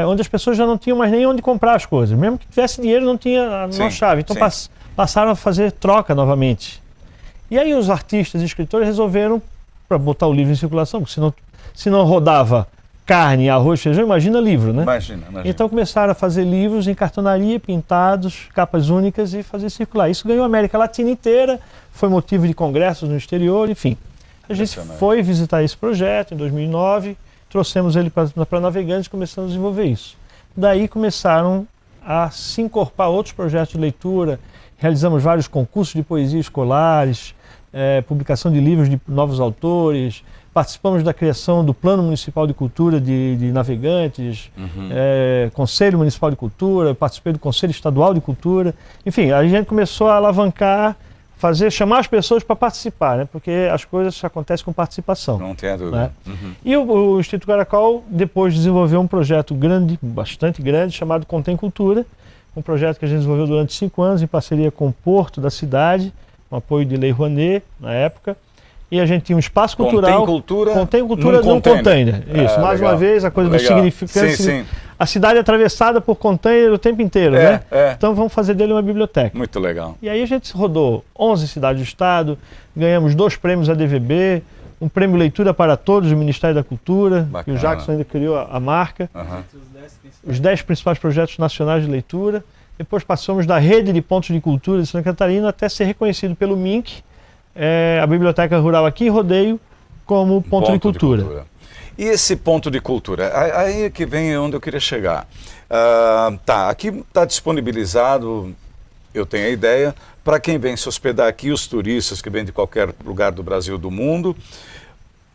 onde as pessoas já não tinham mais nem onde comprar as coisas. Mesmo que tivesse dinheiro, não tinha a chave. Então passaram a fazer troca novamente. E aí os artistas e escritores resolveram para botar o livro em circulação, porque se não rodava carne, arroz, feijão, imagina livro, né? Imagina. Então começaram a fazer livros em cartonaria, pintados, capas únicas e fazer circular. Isso ganhou a América Latina inteira, foi motivo de congressos no exterior, enfim. A gente foi visitar esse projeto em 2009, trouxemos ele para Navegantes e começamos a desenvolver isso. Daí começaram a se incorporar outros projetos de leitura, realizamos vários concursos de poesia escolares, publicação de livros de novos autores, participamos da criação do Plano Municipal de Cultura de Navegantes, Conselho Municipal de Cultura, participei do Conselho Estadual de Cultura. Enfim, a gente começou a alavancar, chamar as pessoas para participar, né? Porque as coisas acontecem com participação. Não tem dúvida. Né? E o Instituto Caracol depois desenvolveu um projeto grande, bastante grande, chamado Contém Cultura, um projeto que a gente desenvolveu durante 5 anos em parceria com o Porto da cidade, com apoio de Lei Rouanet na época. E a gente tinha um espaço cultural. Contém cultura num container. Isso, mais legal. uma vez, a coisa do significante. a cidade é atravessada por container o tempo inteiro, né? Então vamos fazer dele uma biblioteca. Muito legal. E aí a gente rodou 11 cidades do estado, ganhamos 2 prêmios ADVB, um prêmio Leitura para Todos do Ministério da Cultura, que o Jackson ainda criou a marca, os 10 principais projetos nacionais de leitura. Depois passamos da rede de pontos de cultura de Santa Catarina até ser reconhecido pelo MINC, a Biblioteca Rural aqui em Rodeio, como ponto de cultura. E esse ponto de cultura, aí é que vem onde eu queria chegar. Aqui está disponibilizado, eu tenho a ideia, para quem vem se hospedar aqui, os turistas que vêm de qualquer lugar do Brasil, do mundo,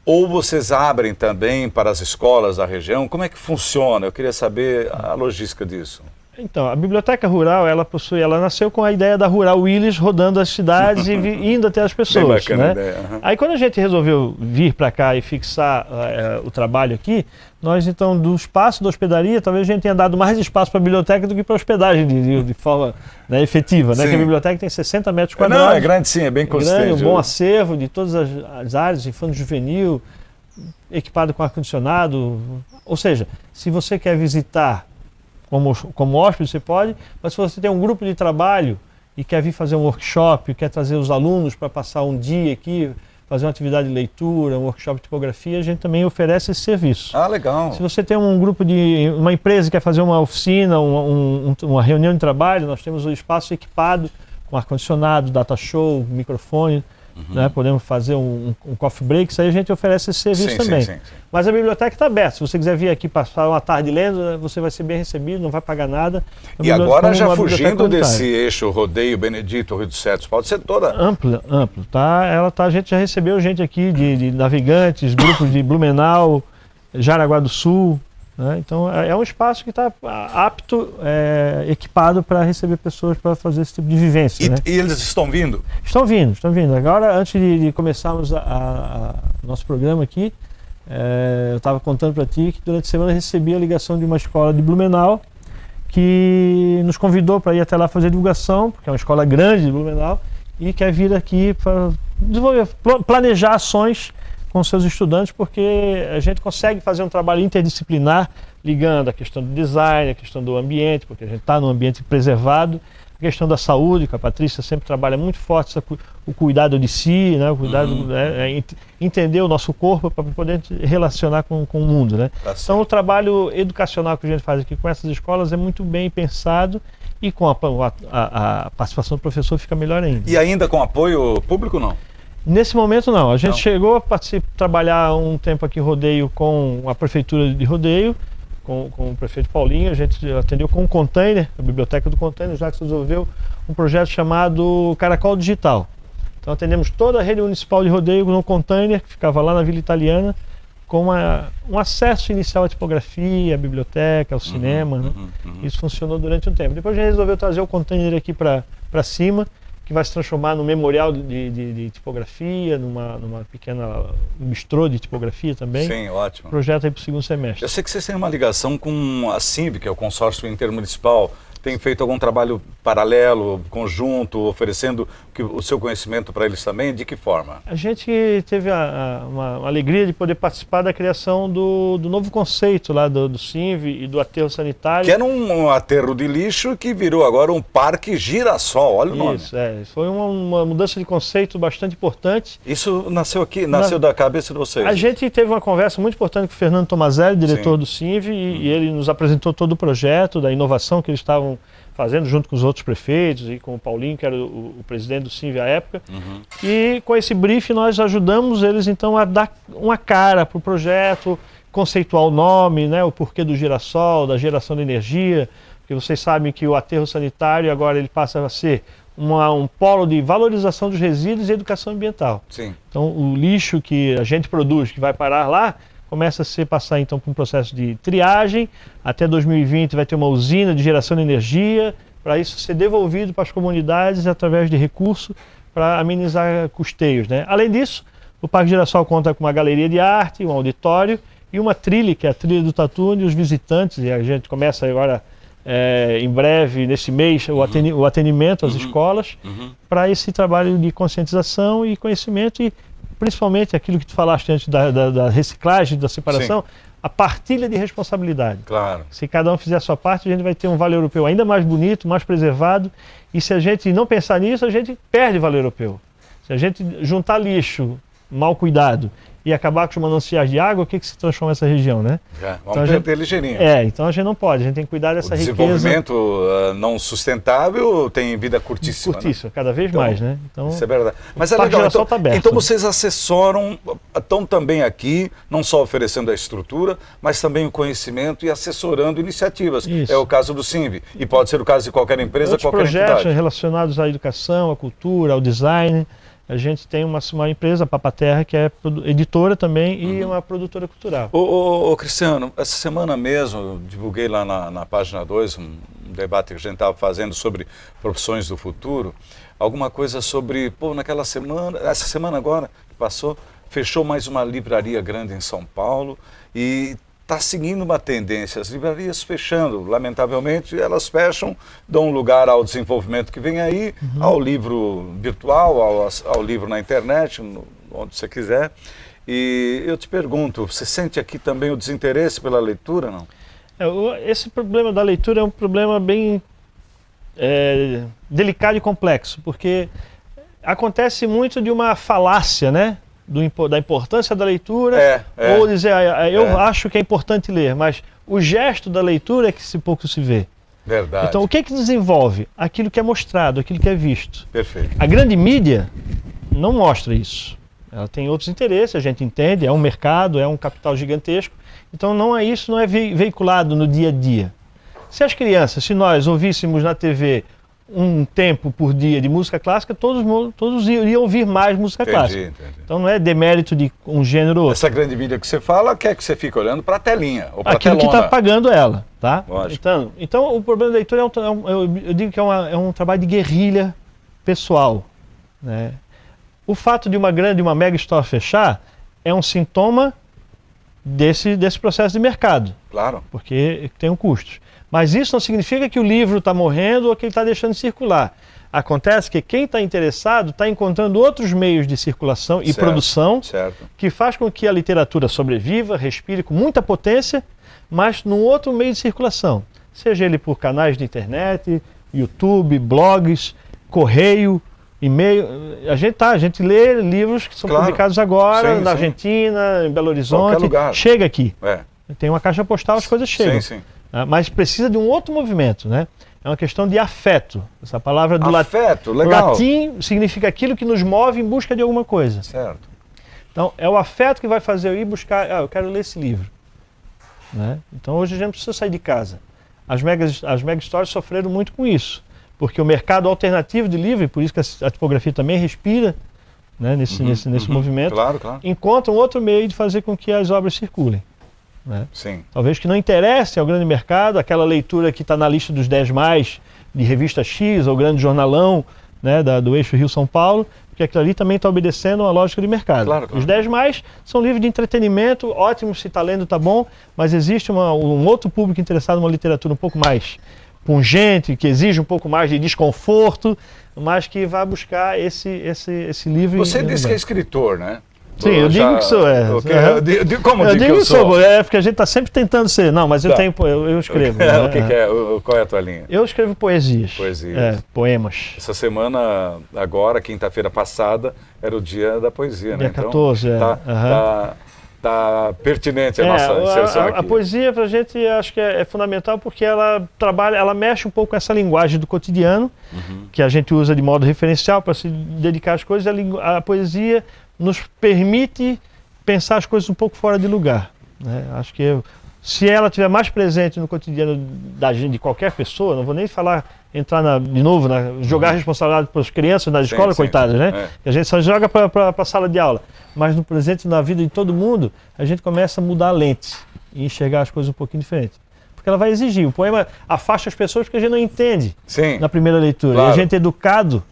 ou vocês abrem também para as escolas da região? Como é que funciona? Eu queria saber a logística disso. Então, a Biblioteca Rural, ela nasceu com a ideia da Rural Willys rodando as cidades e indo até as pessoas. Bem bacana, né? A ideia. Aí quando a gente resolveu vir para cá e fixar o trabalho aqui, nós então, do espaço da hospedaria, talvez a gente tenha dado mais espaço para a biblioteca do que para a hospedagem de forma efetiva, né? Que a biblioteca tem 60 metros quadrados. Não, é grande sim, é bem consistente. Um bom acervo de todas as áreas, infanto juvenil, equipado com ar-condicionado. Ou seja, se você quer visitar como hóspede você pode, mas se você tem um grupo de trabalho e quer vir fazer um workshop, quer trazer os alunos para passar um dia aqui, fazer uma atividade de leitura, um workshop de tipografia, a gente também oferece esse serviço. Ah, legal. Se você tem um grupo uma empresa que quer fazer uma oficina, uma reunião de trabalho, nós temos o espaço equipado com ar-condicionado, data show, microfone. Né? Podemos fazer um coffee break, isso aí a gente oferece esse serviço também. Sim. Mas a biblioteca está aberta, se você quiser vir aqui passar uma tarde lendo, você vai ser bem recebido, não vai pagar nada. E agora já fugindo desse eixo Rodeio, Benedito, Rio dos Cedros, pode ser toda... Amplo, tá? A gente já recebeu gente aqui de Navegantes, grupos de Blumenau, Jaraguá do Sul. Né? Então é um espaço que está apto, equipado para receber pessoas para fazer esse tipo de vivência. E eles estão vindo? Estão vindo. Agora, antes de começarmos nosso programa aqui, eu estava contando para ti que durante a semana eu recebi a ligação de uma escola de Blumenau que nos convidou para ir até lá fazer divulgação, porque é uma escola grande de Blumenau, e quer vir aqui para desenvolver, planejar ações com seus estudantes, porque a gente consegue fazer um trabalho interdisciplinar, ligando a questão do design, a questão do ambiente, porque a gente está num ambiente preservado, a questão da saúde, que a Patrícia sempre trabalha muito forte, o cuidado de si, né? O cuidado, entender o nosso corpo para poder relacionar com o mundo. Né? Então o trabalho educacional que a gente faz aqui com essas escolas é muito bem pensado, e com a participação do professor fica melhor ainda. E ainda com apoio público, não? Nesse momento não, a gente chegou a trabalhar um tempo aqui em Rodeio com a prefeitura de Rodeio, com o prefeito Paulinho, a gente atendeu com um container, a biblioteca do container, já que se desenvolveu um projeto chamado Caracol Digital. Então atendemos toda a rede municipal de Rodeio no container, que ficava lá na Vila Italiana, com um acesso inicial à tipografia, à biblioteca, ao cinema. Né? Isso funcionou durante um tempo. Depois a gente resolveu trazer o container aqui para cima, que vai se transformar num memorial de tipografia, numa pequena bistrô de tipografia também. Sim, ótimo. Projeto aí para o segundo semestre. Eu sei que vocês têm uma ligação com a CIMB, que é o consórcio intermunicipal. Tem feito algum trabalho paralelo, conjunto, oferecendo o seu conhecimento para eles também? De que forma? A gente teve uma alegria de poder participar da criação do novo conceito lá do CIMV e do aterro sanitário. Que era um aterro de lixo que virou agora um parque girassol, olha o nome. Isso, foi uma mudança de conceito bastante importante. Isso nasceu aqui, nasceu da cabeça de vocês? A gente teve uma conversa muito importante com o Fernando Tomazelli, diretor do CIMV, e ele nos apresentou todo o projeto da inovação que eles estavam fazendo junto com os outros prefeitos e com o Paulinho, que era o presidente do CIMV à época. E com esse briefing nós ajudamos eles então a dar uma cara para o projeto, conceituar o nome, né, o porquê do girassol, da geração de energia, porque vocês sabem que o aterro sanitário agora ele passa a ser um polo de valorização dos resíduos e educação ambiental. Sim. Então o lixo que a gente produz, que vai parar lá, começa a passar então por um processo de triagem. Até 2020 vai ter uma usina de geração de energia, para isso ser devolvido para as comunidades através de recursos para amenizar custeios. Né? Além disso, o Parque Girassol conta com uma galeria de arte, um auditório e uma trilha, que é a trilha do Tatu, e os visitantes, e a gente começa agora em breve, nesse mês, o atendimento às escolas, para esse trabalho de conscientização e conhecimento, e principalmente aquilo que tu falaste antes da reciclagem, da separação. Sim. a partilha de responsabilidade. Claro. Se cada um fizer a sua parte, a gente vai ter um Vale Europeu ainda mais bonito, mais preservado. E se a gente não pensar nisso, a gente perde o Vale Europeu. Se a gente juntar lixo mal cuidado e acabar com os mananciais de água, o que se transforma essa região, né? Vamos perder ligeirinho. Então a gente não pode, a gente tem que cuidar dessa riqueza. O desenvolvimento não sustentável tem vida curtíssima. Curtíssima, né? cada vez mais, né? Então, isso é verdade. Mas é legal, então vocês assessoram, estão também aqui, não só oferecendo a estrutura, mas também o conhecimento e assessorando iniciativas. Isso. É o caso do SINV, e pode ser o caso de qualquer empresa, outros qualquer projetos entidade. Relacionados à educação, à cultura, ao design. A gente tem uma empresa, a Papaterra, que é editora também e uma produtora cultural. Ô Cristiano, essa semana mesmo eu divulguei lá na página 2 um debate que a gente estava fazendo sobre profissões do futuro, alguma coisa sobre, naquela semana, essa semana agora que passou, fechou mais uma livraria grande em São Paulo e está seguindo uma tendência, as livrarias fechando, lamentavelmente elas fecham, dão lugar ao desenvolvimento que vem aí, ao livro virtual, ao livro na internet, onde você quiser. E eu te pergunto, você sente aqui também o desinteresse pela leitura, não? Esse problema da leitura é um problema bem delicado e complexo, porque acontece muito de uma falácia, né? Da importância da leitura, ou dizer, eu acho que é importante ler, mas o gesto da leitura é que pouco se vê. Verdade. Então, o que desenvolve? Aquilo que é mostrado, aquilo que é visto. Perfeito. A grande mídia não mostra isso. Ela tem outros interesses, a gente entende, é um mercado, é um capital gigantesco, então isso não é veiculado no dia a dia. Se as crianças, se nós ouvíssemos na TV um tempo por dia de música clássica, todos iriam ouvir mais música clássica. Entendi. Então não é demérito de um gênero ou outro. Essa grande mídia que você fala quer que você fique olhando para a telinha, ou para a aquilo telona. que está pagando ela, tá? Lógico. Então o problema da leitura eu digo que é um trabalho de guerrilha pessoal, né? O fato de uma mega store fechar é um sintoma desse processo de mercado. Claro. Porque tem um custo. Mas isso não significa que o livro está morrendo ou que ele está deixando de circular. Acontece que quem está interessado está encontrando outros meios de circulação e produção que faz com que a literatura sobreviva, respire com muita potência, mas num outro meio de circulação. Seja ele por canais de internet, YouTube, blogs, correio, e-mail. A gente lê livros que são publicados agora na Argentina, em Belo Horizonte. Chega aqui. Tem uma caixa postal, as coisas chegam. Mas precisa de um outro movimento, né? É uma questão de afeto. Essa palavra do latim significa aquilo que nos move em busca de alguma coisa. Certo. Então, é o afeto que vai fazer eu ir buscar, eu quero ler esse livro. Né? Então, hoje a gente não precisa sair de casa. As mega stores sofreram muito com isso, porque o mercado alternativo de livro, e por isso que a tipografia também respira, né, nesse movimento, encontra um outro meio de fazer com que as obras circulem. Né? Sim. Talvez que não interesse ao grande mercado, aquela leitura que está na lista dos 10 mais de revista X ou grande jornalão, né, do eixo Rio-São Paulo, porque aquilo ali também está obedecendo uma lógica de mercado. Os 10 mais são livros de entretenimento, ótimo, se está lendo está bom, mas existe um outro público interessado numa literatura um pouco mais pungente, que exige um pouco mais de desconforto, mas que vai buscar esse livro. Você disse que é escritor, né? Sim, eu digo que sou. Como eu digo que eu sou? Porque a gente está sempre tentando ser. Não, mas eu escrevo. Qual é a tua linha? Eu escrevo poesias. Poemas. Essa semana, agora, quinta-feira passada, era o dia da poesia, dia né? 14, Tá pertinente a nossa inserção aqui. A poesia, para a gente, acho que é fundamental porque ela mexe um pouco com essa linguagem do cotidiano, que a gente usa de modo referencial para se dedicar às coisas. A poesia nos permite pensar as coisas um pouco fora de lugar. Né? Acho que se ela estiver mais presente no cotidiano de qualquer pessoa, não vou nem entrar de novo, jogar a responsabilidade para as crianças nas escolas, coitadas, né? Que a gente só joga para a sala de aula. Mas no presente, na vida de todo mundo, a gente começa a mudar a lente e enxergar as coisas um pouquinho diferente. Porque ela vai exigir. O poema afasta as pessoas porque a gente não entende na primeira leitura. Claro. E a gente é educado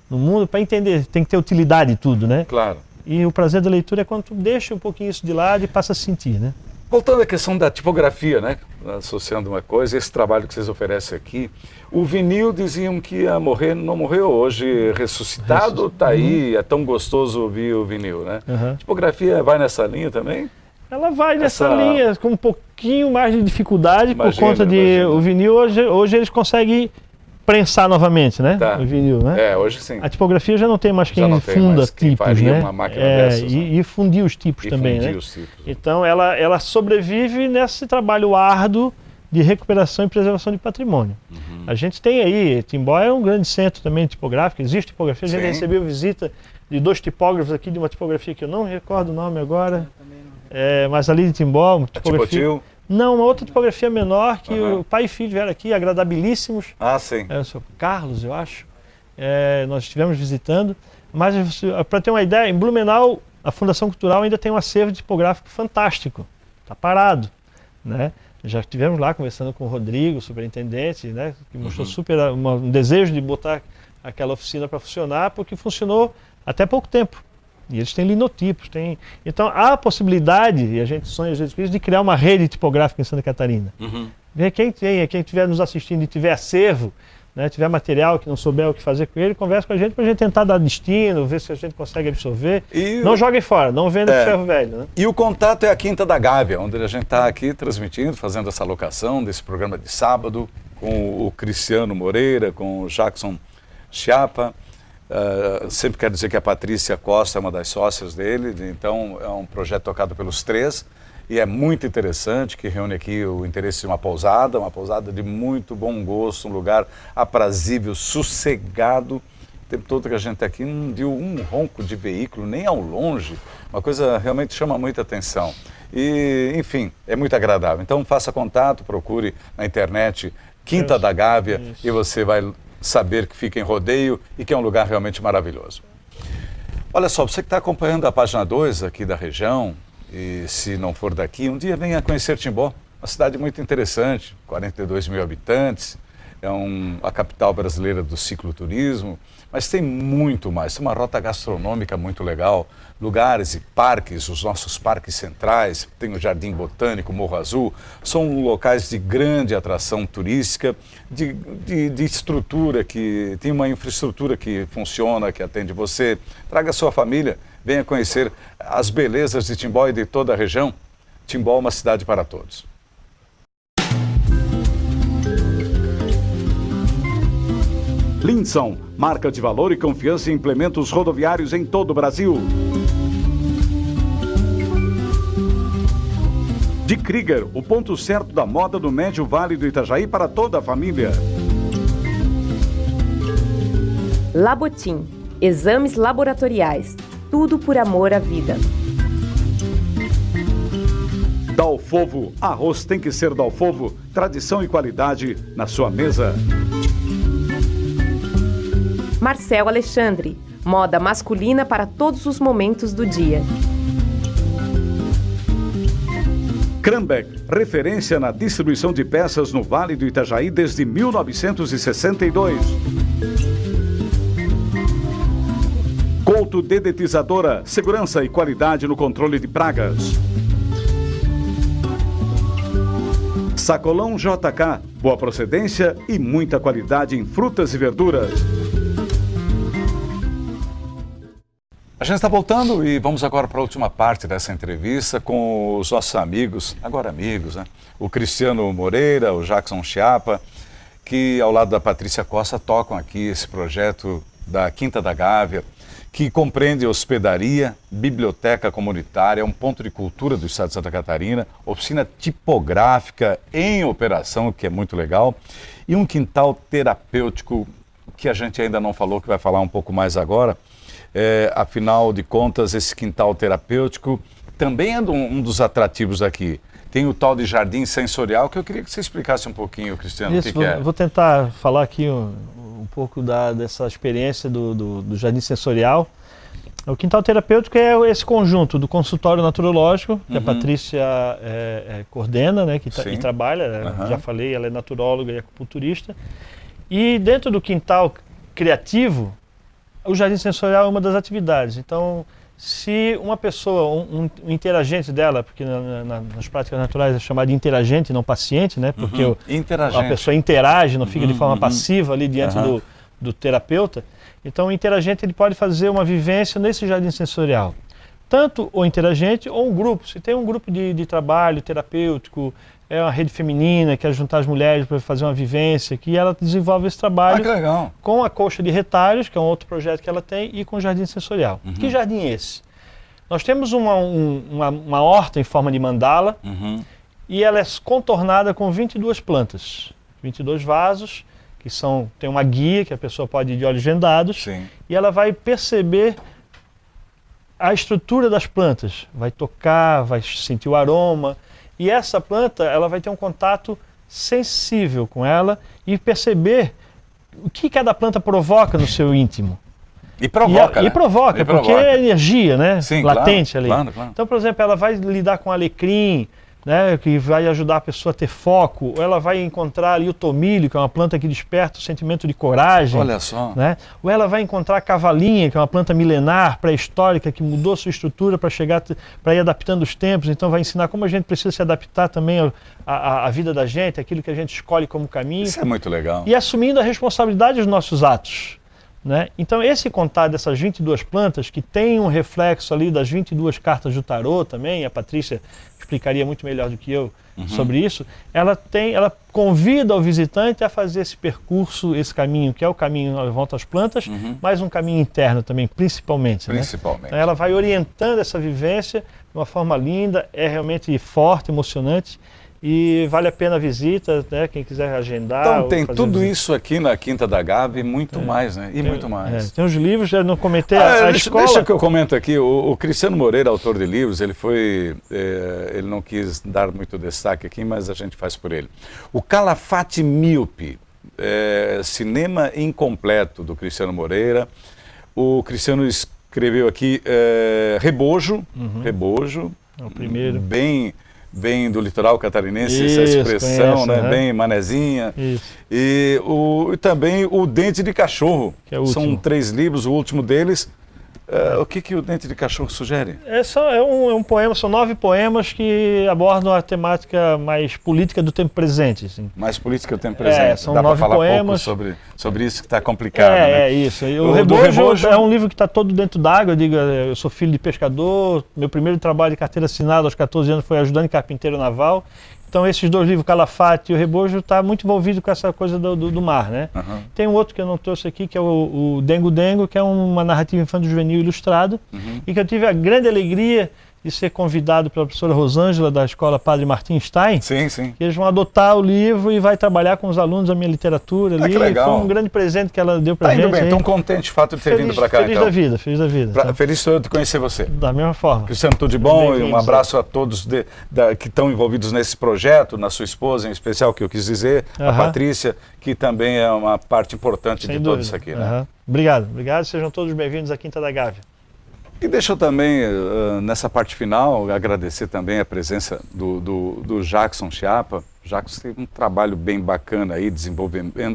no mundo para entender, tem que ter utilidade e tudo, né? Claro. E o prazer da leitura é quando tu deixa um pouquinho isso de lado e passa a sentir, né? Voltando à questão da tipografia, né? Associando uma coisa, esse trabalho que vocês oferecem aqui, o vinil diziam que ia morrer, não morreu, hoje ressuscitado, está aí, é tão gostoso ouvir o vinil, né? Tipografia vai nessa linha também? ela vai nessa linha com um pouquinho mais de dificuldade por conta de o vinil. Hoje eles conseguem prensar novamente, né? Tá. O vinil, né? Hoje sim. A tipografia já não tem mais quem funda tipos, né? Uma máquina dessas, e fundir os tipos também, né? Então ela sobrevive nesse trabalho árduo de recuperação e preservação de patrimônio. A gente tem aí, Timbó é um grande centro também tipográfico, existe tipografia, a gente recebeu visita de 2 tipógrafos aqui de uma tipografia que eu não recordo o nome agora, mas ali de Timbó, uma tipografia... Não, uma outra tipografia menor que o pai e filho vieram aqui, agradabilíssimos. Ah, sim. O seu Carlos, eu acho. Nós estivemos visitando. Mas, para ter uma ideia, em Blumenau, a Fundação Cultural ainda tem um acervo tipográfico fantástico. Está parado, né? Já estivemos lá conversando com o Rodrigo, o superintendente, né? Que mostrou um desejo de botar aquela oficina para funcionar, porque funcionou até pouco tempo. E eles têm linotipos, então há a possibilidade, e a gente sonha às vezes com isso, de criar uma rede tipográfica em Santa Catarina. Ver quem estiver nos assistindo e tiver acervo, né, tiver material que não souber o que fazer com ele, conversa com a gente para a gente tentar dar destino, ver se a gente consegue absorver. Não joguem fora, não vendam pro ferro velho. Né? E o contato é a Quinta da Gávea, onde a gente está aqui transmitindo, fazendo essa locação desse programa de sábado, com o Cristiano Moreira, com o Jackson Chiapa. Sempre quero dizer que a Patrícia Costa é uma das sócias dele, então é um projeto tocado pelos 3 e é muito interessante, que reúne aqui o interesse de uma pousada de muito bom gosto, um lugar aprazível, sossegado. O tempo todo que a gente está aqui não viu um ronco de veículo, nem ao longe, uma coisa realmente chama muita atenção. E, enfim, é muito agradável. Então faça contato, procure na internet Quinta da Gávea e você vai saber que fica em Rodeio e que é um lugar realmente maravilhoso. Olha só, você que está acompanhando a página 2 aqui da região, e se não for daqui, um dia venha conhecer Timbó, uma cidade muito interessante, 42 mil habitantes, é a capital brasileira do cicloturismo, mas tem muito mais, tem uma rota gastronômica muito legal, lugares e parques, os nossos parques centrais, tem o Jardim Botânico, Morro Azul, são locais de grande atração turística, de estrutura, que tem uma infraestrutura que funciona, que atende você. Traga a sua família, venha conhecer as belezas de Timbó e de toda a região. Timbó é uma cidade para todos. Linson, marca de valor e confiança em implementos rodoviários em todo o Brasil. De Krieger, o ponto certo da moda do Médio Vale do Itajaí para toda a família. Labotim, exames laboratoriais, tudo por amor à vida. Dalfovo, arroz tem que ser Dalfovo, tradição e qualidade na sua mesa. Marcel Alexandre, moda masculina para todos os momentos do dia. Krambeck, referência na distribuição de peças no Vale do Itajaí desde 1962. Couto Dedetizadora, segurança e qualidade no controle de pragas. Sacolão JK, boa procedência e muita qualidade em frutas e verduras. A gente está voltando e vamos agora para a última parte dessa entrevista com os nossos amigos, agora amigos, né? O Cristiano Moreira, o Jackson Chiapa, que ao lado da Patrícia Costa tocam aqui esse projeto da Quinta da Gávea, que compreende hospedaria, biblioteca comunitária, um ponto de cultura do estado de Santa Catarina, oficina tipográfica em operação, que é muito legal, e um quintal terapêutico, que a gente ainda não falou, que vai falar um pouco mais agora. Afinal de contas, esse quintal terapêutico também é um dos atrativos aqui. Tem o tal de jardim sensorial, que eu queria que você explicasse um pouquinho, Cristiano, isso, o que é. Vou tentar falar aqui um pouco dessa experiência do jardim sensorial. O quintal terapêutico é esse conjunto do consultório naturológico, que a Patrícia coordena, né, que trabalha, já falei, ela é naturóloga e acupunturista. E dentro do quintal criativo, o jardim sensorial é uma das atividades. Então, se uma pessoa, um interagente dela, porque nas práticas naturais é chamado de interagente, não paciente, né? Porque a pessoa interage, não fica de forma passiva ali diante do terapeuta. Então, o interagente ele pode fazer uma vivência nesse jardim sensorial, tanto o interagente ou um grupo. Se tem um grupo de trabalho terapêutico, é uma rede feminina que quer juntar as mulheres para fazer uma vivência, que ela desenvolve esse trabalho com a colcha de retalhos, que é um outro projeto que ela tem, e com o jardim sensorial. Que jardim é esse? Nós temos uma horta em forma de mandala, e ela é contornada com 22 plantas, 22 vasos, que tem uma guia que a pessoa pode ir de olhos vendados. Sim. E ela vai perceber a estrutura das plantas, vai tocar, vai sentir o aroma, e essa planta ela vai ter um contato sensível com ela e perceber o que cada planta provoca no seu íntimo. E provoca, né? E provoca, porque é energia, né? Sim, latente ali. Claro. Então, por exemplo, ela vai lidar com alecrim, né, que vai ajudar a pessoa a ter foco, ou ela vai encontrar ali o tomilho, que é uma planta que desperta o sentimento de coragem. Olha só. Né? Ou ela vai encontrar a cavalinha, que é uma planta milenar, pré-histórica, que mudou sua estrutura para ir adaptando os tempos, então vai ensinar como a gente precisa se adaptar também à vida da gente, aquilo que a gente escolhe como caminho. Isso é muito legal. E assumindo a responsabilidade dos nossos atos. Né? Então esse contato dessas 22 plantas, que tem um reflexo ali das 22 cartas do tarô também, a Patrícia explicaria muito melhor do que eu sobre isso, ela convida o visitante a fazer esse percurso, esse caminho, que é o caminho à volta às plantas, mas um caminho interno também, principalmente. Né? Então ela vai orientando essa vivência de uma forma linda, é realmente forte, emocionante, e vale a pena a visita, né? Quem quiser agendar. Então tem tudo isso aqui na Quinta da Gávea e muito mais, né? E muito mais. Tem os livros, já não comentei, a escola... Deixa que eu comento aqui, o Cristiano Moreira, autor de livros, ele não quis dar muito destaque aqui, mas a gente faz por ele. O Calafate Míope, Cinema Incompleto, do Cristiano Moreira. O Cristiano escreveu aqui Rebojo, Rebojo, é o primeiro. Bem do litoral catarinense, essa expressão, conheço, né? Bem manezinha. Isso. E também o Dente de Cachorro. Que é o último. São 3 livros, o último deles. O que o Dente de Cachorro sugere? É um poema, são 9 poemas que abordam a temática mais política do tempo presente. Assim. Mais política do tempo presente. São Dá 9 para falar poemas. pouco sobre isso que está complicado, né? É isso. E o Rebojo é um livro que está todo dentro d'água. Eu sou filho de pescador, meu primeiro trabalho de carteira assinada aos 14 anos foi ajudante carpinteiro naval. Então esses 2 livros, Calafate e o Rebojo, está muito envolvido com essa coisa do mar, né? Tem um outro que eu não trouxe aqui, que é o Dengo Dengo, que é uma narrativa infanto-juvenil ilustrada, e que eu tive a grande alegria de ser convidado pela professora Rosângela, da Escola Padre Martim Stein. Sim, sim. Que eles vão adotar o livro e vai trabalhar com os alunos a minha literatura ali. Que legal. Foi um grande presente que ela deu pra gente. Indo bem, estou contente de fato de ter vindo para cá, feliz da vida, feliz da vida. Feliz sou eu de conhecer você. Da mesma forma. Cristiano, tudo de bom, e um abraço a todos que estão envolvidos nesse projeto, na sua esposa em especial, que eu quis dizer, a Patrícia, que também é uma parte importante de tudo isso aqui. Né? Obrigado, sejam todos bem-vindos à Quinta da Gávea. E deixa eu também, nessa parte final, agradecer também a presença do Jackson Chiapa. O Jackson tem um trabalho bem bacana aí,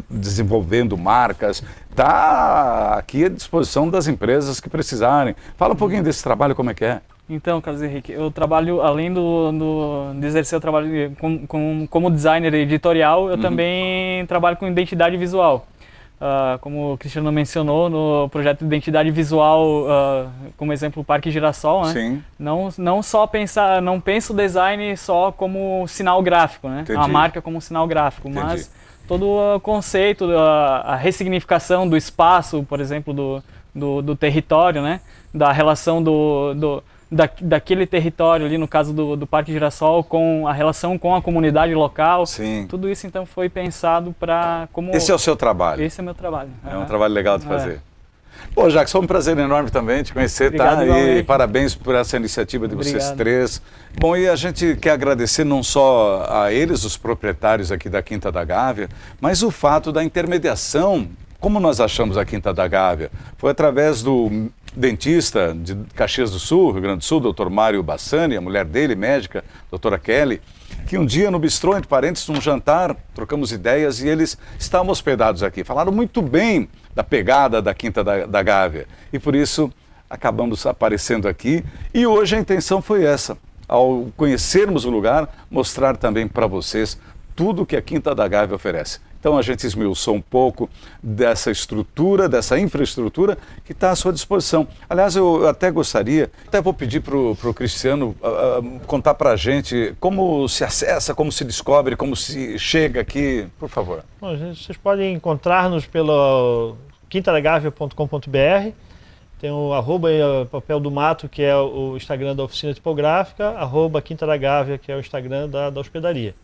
desenvolvendo marcas, está aqui à disposição das empresas que precisarem. Fala um pouquinho desse trabalho, como é que é? Então, Carlos Henrique, eu trabalho, além de exercer o trabalho como designer editorial, eu também trabalho com identidade visual. Como o Cristiano mencionou, no projeto de identidade visual, como exemplo o Parque Girassol, né? Sim. Não penso o design só como sinal gráfico, né? Entendi. A marca como sinal gráfico, Entendi. mas todo o conceito, a ressignificação do espaço, por exemplo, do território, né? Da relação daquele território ali, no caso do Parque Girassol, com a relação com a comunidade local. Sim. Tudo isso então foi pensado para como... Esse é o seu trabalho? Esse é o meu trabalho. É um trabalho legal de fazer. Pô, Jackson, foi um prazer enorme também te conhecer, obrigado, tá? E parabéns por essa iniciativa de vocês 3. Bom, e a gente quer agradecer não só a eles, os proprietários aqui da Quinta da Gávea, mas o fato da intermediação. Como nós achamos a Quinta da Gávea? Foi através do dentista de Caxias do Sul, Rio Grande do Sul, Dr. Mário Bassani, a mulher dele, médica, doutora Kelly, que um dia no bistrô, entre parênteses, num jantar, trocamos ideias e eles estavam hospedados aqui. Falaram muito bem da pegada da Quinta da Gávea e por isso acabamos aparecendo aqui. E hoje a intenção foi essa, ao conhecermos o lugar, mostrar também para vocês tudo que a Quinta da Gávea oferece. Então a gente esmiuçou um pouco dessa estrutura, dessa infraestrutura que está à sua disposição. Aliás, eu até gostaria, até vou pedir para o Cristiano contar para a gente como se acessa, como se descobre, como se chega aqui, por favor. Bom, vocês podem encontrar-nos pelo quintadagávea.com.br. Tem o @papel do mato, que é o Instagram da oficina tipográfica, @quintadagávea, que é o Instagram da hospedaria.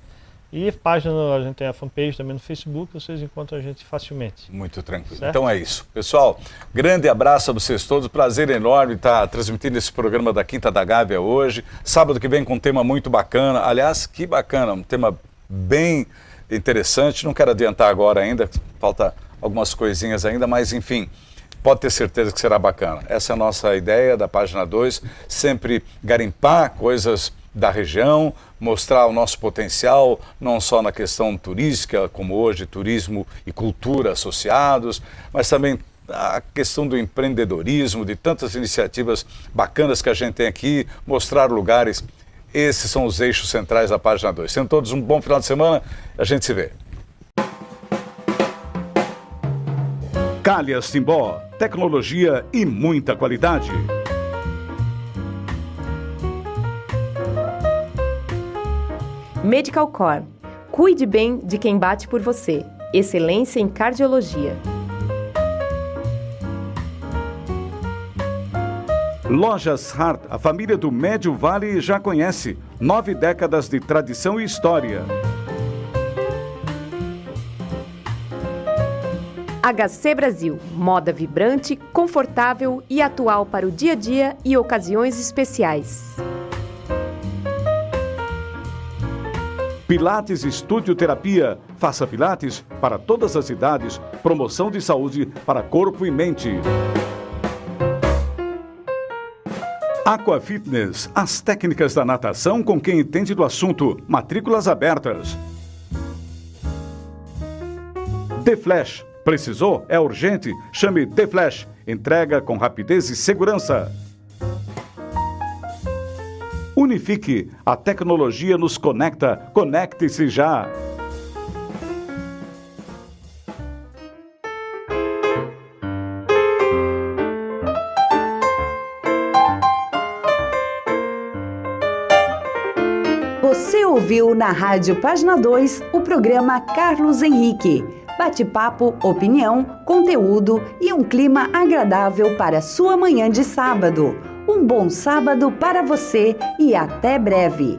E página, a gente tem a fanpage também no Facebook, vocês encontram a gente facilmente. Muito tranquilo. Certo? Então é isso. Pessoal, grande abraço a vocês todos. Prazer enorme estar transmitindo esse programa da Quinta da Gávea hoje. Sábado que vem com um tema muito bacana. Aliás, que bacana, um tema bem interessante. Não quero adiantar agora ainda, falta algumas coisinhas ainda, mas enfim, pode ter certeza que será bacana. Essa é a nossa ideia da página 2, sempre garimpar coisas da região, mostrar o nosso potencial, não só na questão turística, como hoje, turismo e cultura associados, mas também a questão do empreendedorismo, de tantas iniciativas bacanas que a gente tem aqui, mostrar lugares. Esses são os eixos centrais da página 2. Tenham todos um bom final de semana, a gente se vê. Calhas Timbó, tecnologia e muita qualidade. Medical Core. Cuide bem de quem bate por você. Excelência em cardiologia. Lojas Hart, a família do Médio Vale já conhece. 9 décadas de tradição e história. HC Brasil. Moda vibrante, confortável e atual para o dia a dia e ocasiões especiais. Pilates Estúdio Terapia. Faça Pilates para todas as idades. Promoção de saúde para corpo e mente. Aqua Fitness. As técnicas da natação com quem entende do assunto. Matrículas abertas. The Flash. Precisou? É urgente? Chame The Flash. Entrega com rapidez e segurança. Unifique, a tecnologia nos conecta. Conecte-se já. Você ouviu na Rádio Página 2 o programa Carlos Henrique. Bate-papo, opinião, conteúdo e um clima agradável para sua manhã de sábado. Um bom sábado para você e até breve!